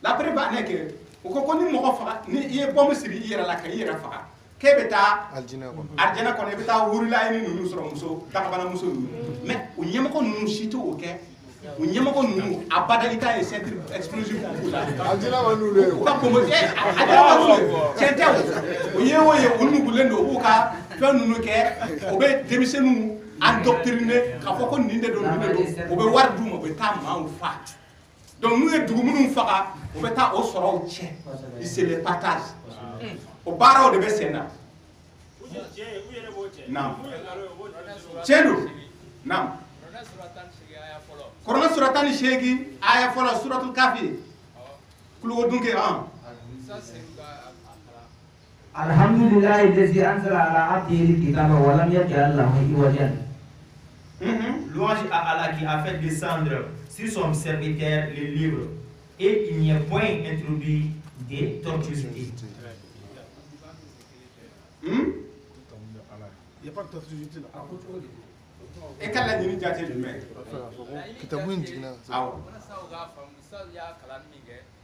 La preuve est que au Kokoni Mokofa, ni bombe siri ira la kayira fa. Kebeta Arjana kon ebeta wurila ni Nounou Soro Muso, Takabana Muso. Mais au Nyamoko Nounou Chito OK. Au Nyamoko Nounou abada ita et centre explosif pour la. Arjana va nous le. Pas comme c'est oye onu bulendo uka fe nunu ke obe demise nu endoctriner ka foko ninde do obe war dum obe ta ma ou fa donc nous e dugu munu faka obe ta o soro o che il se les partage o bara o de besena nam chelu nam korona suratan shegi aya folo suratul kafi kulu dunke an alhamdulillah alladhi anzala ala abdihi alkitaba wa lam yaj'al lahu iwajan. Louange à Allah qui a fait descendre sur son serviteur le livre et il n'y a point introduit des tortuosités. Il n'y a pas de tortuosité là. Et quand la nuit jate du mec Kitabu indigna. aw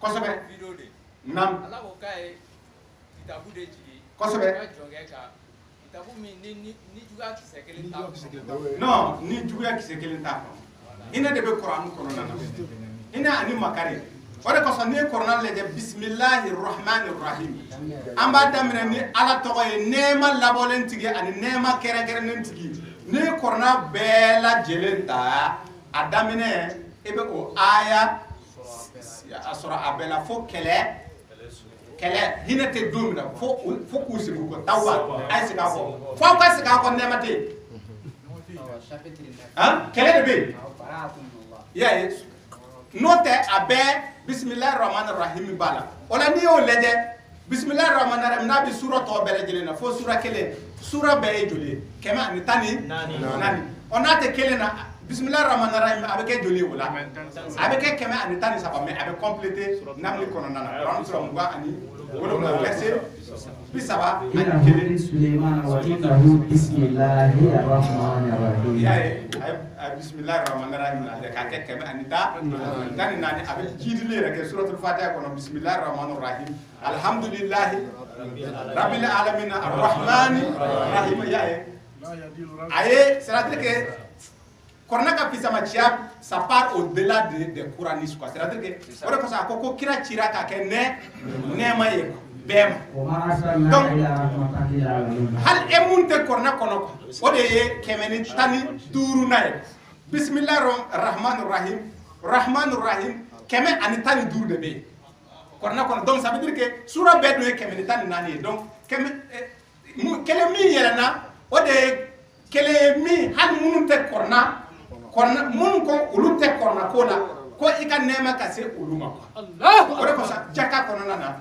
kosobe nam kosobe non ni juguya kise kelen ta ina de be Qur'an kono nana ina ani makari ore ko so ni Qur'an le de bismillahir rahmanir rahim amba damre ni ala to e nema labolen tigi ani nema kere kere nen tigi ni Qur'an bela jelenta adamine ebe o aya asura abela fo kele hinete domina fo ku se ko tawa ay se ka ko fo ka se ka ko nemate hein kele de be ya note abe bismillahir rahmanir rahim bala ola ni o leje bismillahir rahmanir rahim nabi sura to bele jelena fo sura kele sura be joli kema ni tani nani onate kele na bismillahir rahmanir rahim avec joli wala avec kema ani tani saba mais avec compléter namni kono nana ran sura ngwa ani wala na verset puis ça va ani kele Sulaiman wa innahu bismillahir rahmanir rahim. ya bismillahir rahmanir rahim avec ka kema ani ta tani nani avec jidile rek suratul fatiha kono bismillahir rahmanir rahim alhamdulillah Rabbil alamin ar-rahmani rahim yae. Aye, c'est-à-dire que Kornaka Pisamachia, ça part au-delà des Couranistes. C'est-à-dire que, on a ça, Koko Kira Chiraka, Nemaye, Bem. Donc, Hal Emunte Kornakonoko, Odeye, Kemeni Tani, Turunae. Bismillah Rahman Rahim, Rahman Rahim, Kemen Anitani Dur de Bé. Kornakon, donc ça veut dire que Sura Bedoué Kemenitani Nani. Donc, Kelemi Yelana, Odeye, Kelemi Han Munte Korna. Korna mun ko ulu te korna ko la ko ika nema ka se ulu ma ko Allah ko sa jaka kono nana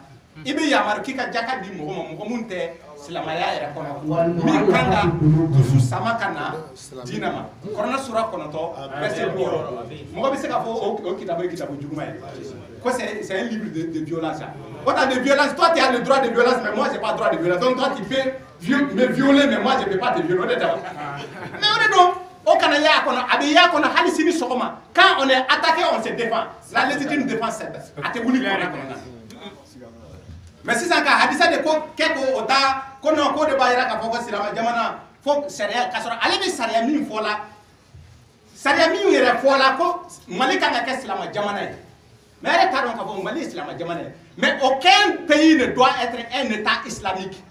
ibe yamar kika jaka di mo mun te silamaya era kono mi kanga tusu sama kana dinama korna sura kono to verset 2 mo be se ka fo o kitabu juguma ko c'est un livre de violence. Quand tu as de violence, toi tu as le droit de violence mais moi j'ai pas le droit de violence. Donc toi tu peux me violer mais moi je peux pas te violer. Mais on est donc quand on est attaqué, on se défend. La légitime défense, c'est mais si ça a hadisa de quelque ota qu'on a encore de baïra à Foko Silama Jamana, Fok Seria, Kassora, allez, Saria Min Fola, Saria Min Fola, Malika Silama Jamana. Mais elle Mali Silama Jamana. Mais aucun pays ne doit être un État islamique.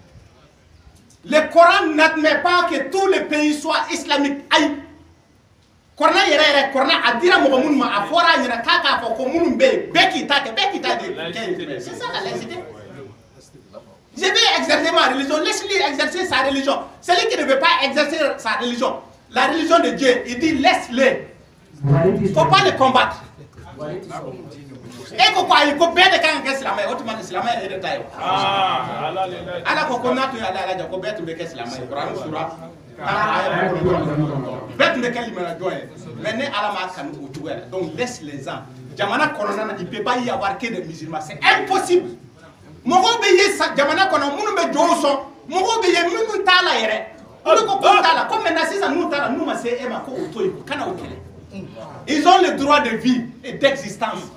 Le Coran n'admet pas que tous les pays soient islamiques. Aïe. Corna yere corna adira mo mun ma afora yira kaka ko ko mun be beki take de. C'est ça la laïcité. Je vais exercer ma religion, laisse-lui exercer sa religion. Celui qui ne veut pas exercer sa religion, la religion de Dieu, il dit laisse-le. Il ne faut pas le combattre. Et pourquoi il faut bien de quand l'islam est autrement l'islam est de taille. Alors qu'on a tout à la Jacobette ou de l'islam est Coran Surah. Donc laisse les gens. Jamana Corona, il ne peut pas y avoir que des musulmans. C'est impossible. Mogo beye Jamana Corona, nous me joson. Mogo beye nous tala yere. Comme maintenant si ça nous tala, nous ma c'est Emma ko otoy kana okele. Ils ont le droit de vie et d'existence.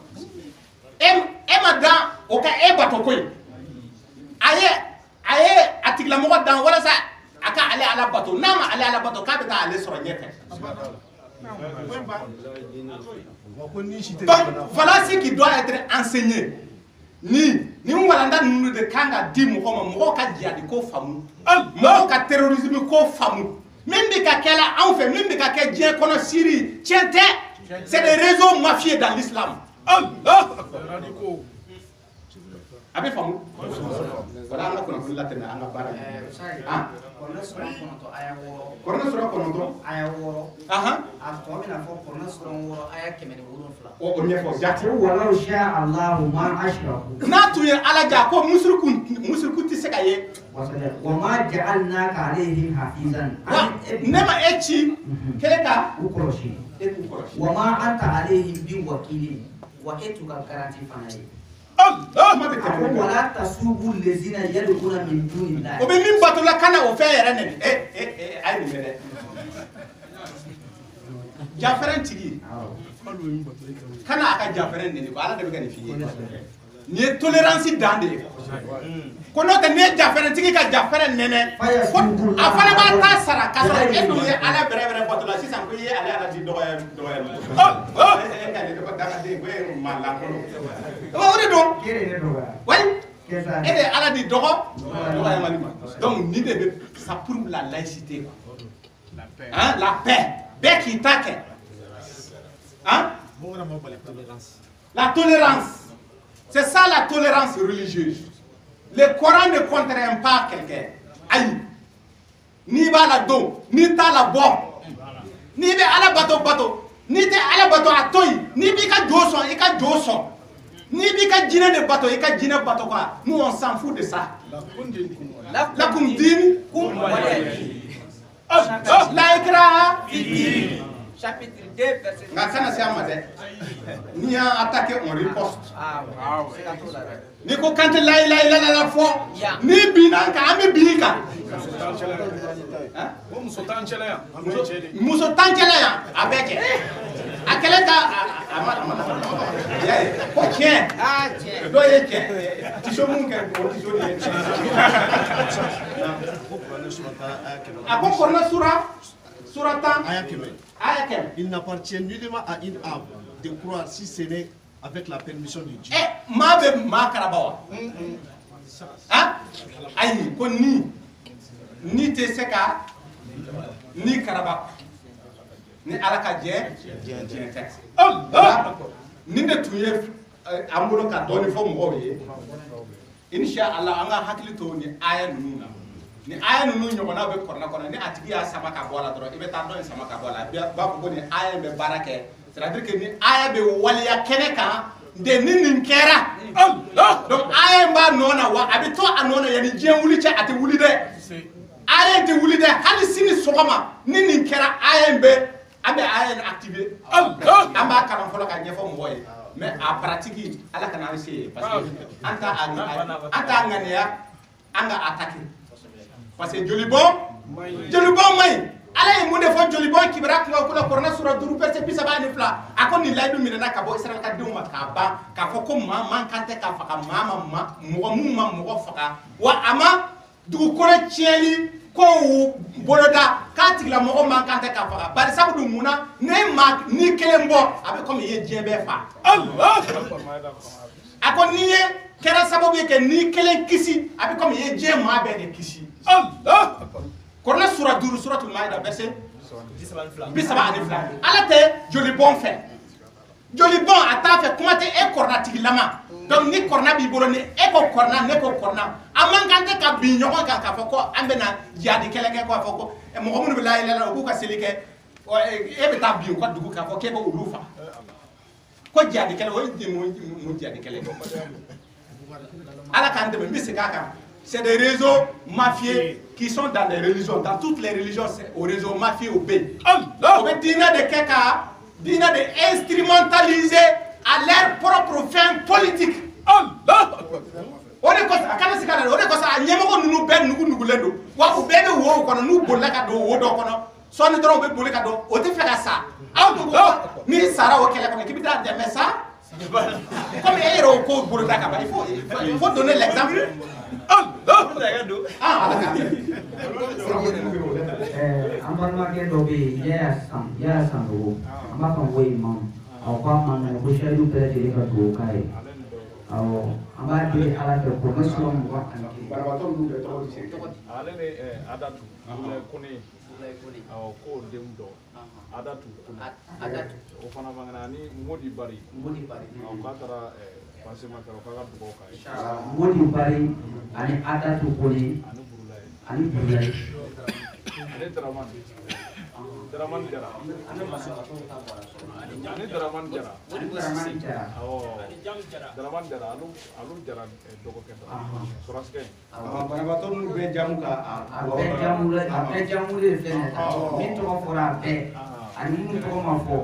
Emma dans oka eba tokoy. Aye atigla mogo dans wala ça. Aka aller à la bateau, nama aller à la bateau, quand tu aller sur le nyeke. Donc voilà ce qui doit être enseigné. Ni mwalanda nous de kanga di mo ka dia di ko famu. Mo ka terrorisme ko famu. Même bi ka kela en fait, même bi ka ke dien kono Syrie, tiente, c'est des réseaux mafieux dans l'islam. Allah. Abe famu. Voilà on a connu la tena anga bara. Ah. Corona sura konoto aya woro aha atomi na fo corona sura woro aya kemene woro fla o onye fo jati wala sha Allah ma ashraku na tuye ala ja ko musriku ti sekaye wa ma ja'alnaka alayhim hafizan nema echi keleka ukoroshi wa ma anta alayhim bi wakili wa etuka garanti fanaye wala tasubu lezina yadukuna min dunillah obe min batula kana o fe yere ne ay ni mere jafaren tigi kana aka jafaren ne ko ala de be gani fiye ni tolérance dande ko no te ne jafaren tigi ka jafaren nene ko afala ba ta sara ka sara e do ye ala bere batula sisan ko ye ala di doya donc ça prouve la laïcité, hein? La paix, hein? La tolérance, c'est ça la tolérance religieuse. Le Coran ne contraint pas quelqu'un. Aïe, ni va la do, ni ta la bo, ni be ala bateau. Ni te ala bateau a toy, ni bi ka joson, et ka joson. Ni bi ka dîner de bateau, et ka dîner bateau quoi. Nous on s'en fout de ça. La kumdin, la ikra, chapitre 2, verset 2. Ni a attaqué, on riposte. Ni ko kante la fois, ni binanka, ame binika. Muso tancheleya abeke akeleta ko tien do ye tien tisho mun kɛ o tisho de ye a ko Corana sura 10 aya kɛmɛ. Il n'appartient nullement à une âme de croire si ce n'est avec la permission de Dieu. Maa bɛ maa karaba wa ayi ko ni tɛ se ka ni karaba ni ala ka diɲɛ tɛ ni de tun ye an bolo ka dɔɔni fɔ mɔgɔw ye inshallah an ka hakili to ni aya ninnu na ni aya ninnu ɲɔgɔnna bɛ Corana kɔnɔ ni a tigi y'a sama ka bɔ a la dɔrɔn i bɛ taa dɔ in sama ka bɔ a la b'a fɔ ko ni aya in bɛ baara kɛ c'est-à-dire que ni aya bɛ waliya kɛnɛ kan de ni nin kɛra donc aya in b'a nɔ na wa a bɛ to a nɔ na yanni diɲɛ wuli cɛ a tɛ wuli dɛ aya in tɛ wuli dɛ hali sini sɔgɔma ni nin kɛra aya in bɛ an bɛ aya in activer an b'a kalan fɔlɔ ka ɲɛfɔ mɔgɔ ye mais a pratique ala kana an se yen parce que an t'a ŋaniya an ka attaquer parce que joli bɔn maɲi ala ye mun de fɔ joli bɔn kibara kuma kula Corana sura 5 verset 32 a ko nin layidu minɛna ka bɔ Israël ka denw ma k'a ban k'a fɔ ko maa man kan tɛ k'a faga maa ma mɔgɔ mun ma mɔgɔ faga wa a ma dugukolo tiɲɛli ko boloda k'a tigila mɔgɔ man kan tɛ k'a faga bari sabu dun munna ni kelen bɔ a bɛ komi i ye diɲɛ bɛɛ fa a ko ni ye kɛra sababu ye kɛ ni kelen kisi a bɛ komi i ye diɲɛ maa bɛɛ de kisi Corana sura 5 suratul Maida verset 32 ala tɛ joli bɔn fɛ joli bɔn a t'a fɛ kuma tɛ e Corana tigilama donc ni Corana b'i bolo ni e ko Corana ne ko Corana a man kan tɛ ka bin ɲɔgɔn kan k'a fɔ ko an bɛna jihadi kɛlɛ kɛ k'a fɔ ko mɔgɔ minnu bɛ la ilaha illallah u b'u ka seli kɛ e bɛ taa bin u ka dugu k'a fɔ k'e bɛ olu faga ko jihadi kɛlɛ o ye mun jihadi kɛlɛ ala k'an dɛmɛ n bɛ segin a kan c'est des réseaux mafieux qui sont dans les religions dans toutes les religions c'est au réseau mafieux au B o bɛ diinɛ de kɛ ka diinɛ de instrumentaliser à leur propre fin politique o de kosɔn a kana se ka na o de kosɔn a ɲɛmɔgɔ ninnu bɛɛ nugulen don wa u bɛɛ bɛ wo kɔnɔ n'u bolila ka don wo dɔ kɔnɔ sɔɔni dɔrɔn u bɛ boli ka don o tɛ fɛ ka sa aw dun ko n'i sara o kɛlɛ kɔnɔ k'i bɛ taa dɛmɛ sa comme e yɛrɛ o ko boloda ka ban il faut donner l'exemple an balimakɛ dɔ bɛ yen Yaya Sangogo an b'a fɔ ko imam aw k'a ma mɛn ko sayidu bɛɛ lajɛlen ka dugawu k'a ye awɔ an b'a deli ala fɛ ko ne sɔrɔ 21 banabaatɔ ninnu bɛɛ tɔgɔ di ale ni Adatu Kone awɔ ko denw dɔ Adatu o fana man kɛnɛ ani Modi Bari k'a taara Pasema k'a ka dugawu k'a ye Modi Bari ani Adatu Kone ani Burulayi ale Dramane Jara ani Dramane Jara awɔ Dramane Jara alu Jara dɔgɔkɛ dɔ Soraskɛ banabaatɔ ninnu bɛɛ jamu ka a bɛɛ jamu de filɛ min tɔgɔ fɔra a bɛɛ ani minnu tɔgɔ ma fɔ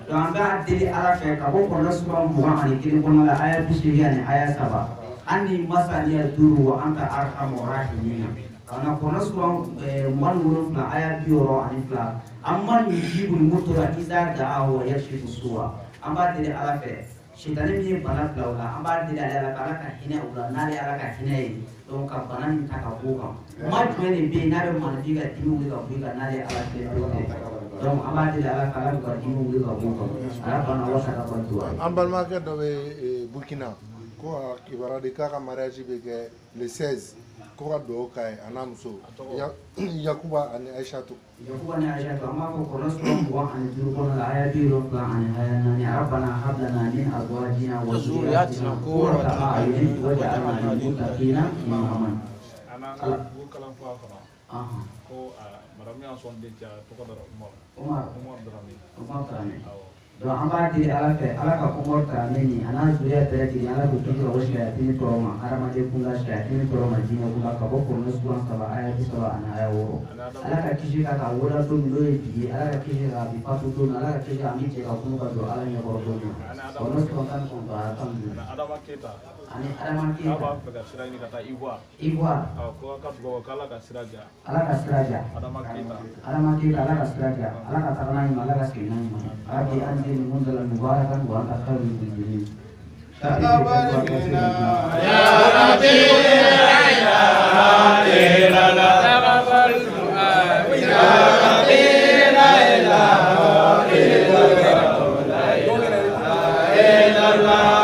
donc an b'a deli ala fɛ ka bɔ Corana sura 21 kɔnɔ la aya 80 ani aya 3 an ni masaniya 5 wa anta arhamur rahimin kana Corana sura 27 aya 62 amman yujibu al-mutra idza da'ahu wa yakshifu su'a an b'a deli ala fɛ sitani min ye bana bila o la an b'a deli ala ka hinɛ o la n'ale ala ka hinɛ ye donc ka bana nin ta ka bɔ kan ma jumɛn de bɛ yen n'a bɛ manafin ka dimi wuli ka bɔ i kan n'ale ala tɛ donc an b'a deli ala ka dimi wuli ka bɔ kan ala bana wasa ka ban duwa an balimakɛ dɔ bɛ Burkina ko a kibaruya de k'a ka mariage bɛ kɛ le 16 ko ka dugawu k'a ye a n'a muso Yakuba ani Aishatu an b'a fɔ Corana sura 25 kɔnɔ la aya 70 ani aya 4 rabbana hab lana min azwajina wa dhurriyyatina qurrata a'yunin waj'alna lil muttaqina imama ko madame ya son de ja to ko dara Umar Dramane donc an b'a deli ala fɛ ala ka Umar Dramane ni a n'a zuriya bɛɛ lajɛlen ala k'u kisi ka bɔ sayatini tɔɔrɔ ma hadamaden kunda sayatini tɔɔrɔ ma diinɛ kunda ka bɔ Corana sura 3 aya 30 ani aya 6 ala ka kisi ka wolo don min n'o ye bi ye ala ka kisi ka bi fatu don ala ka kisi ka min cɛ ka kunu ka don ala ɲɛkɔrɔ don min Corana sura 19 Adama Keita ani Adama Keita a b'a fɛ ka sira ɲini ka taa Ivoire ko ka dugawu k'ala ka sira diya Adama Keita ala ka sira diya ala ka taga n'a ɲuman ala ka segin n'a ɲuman ala k'i an den ninnu dala mubarakan wa an ka khairu تقبل منا يا ربي لا إله إلا الله تقبل دعائي يا ربي لا إله إلا الله لا إله إلا الله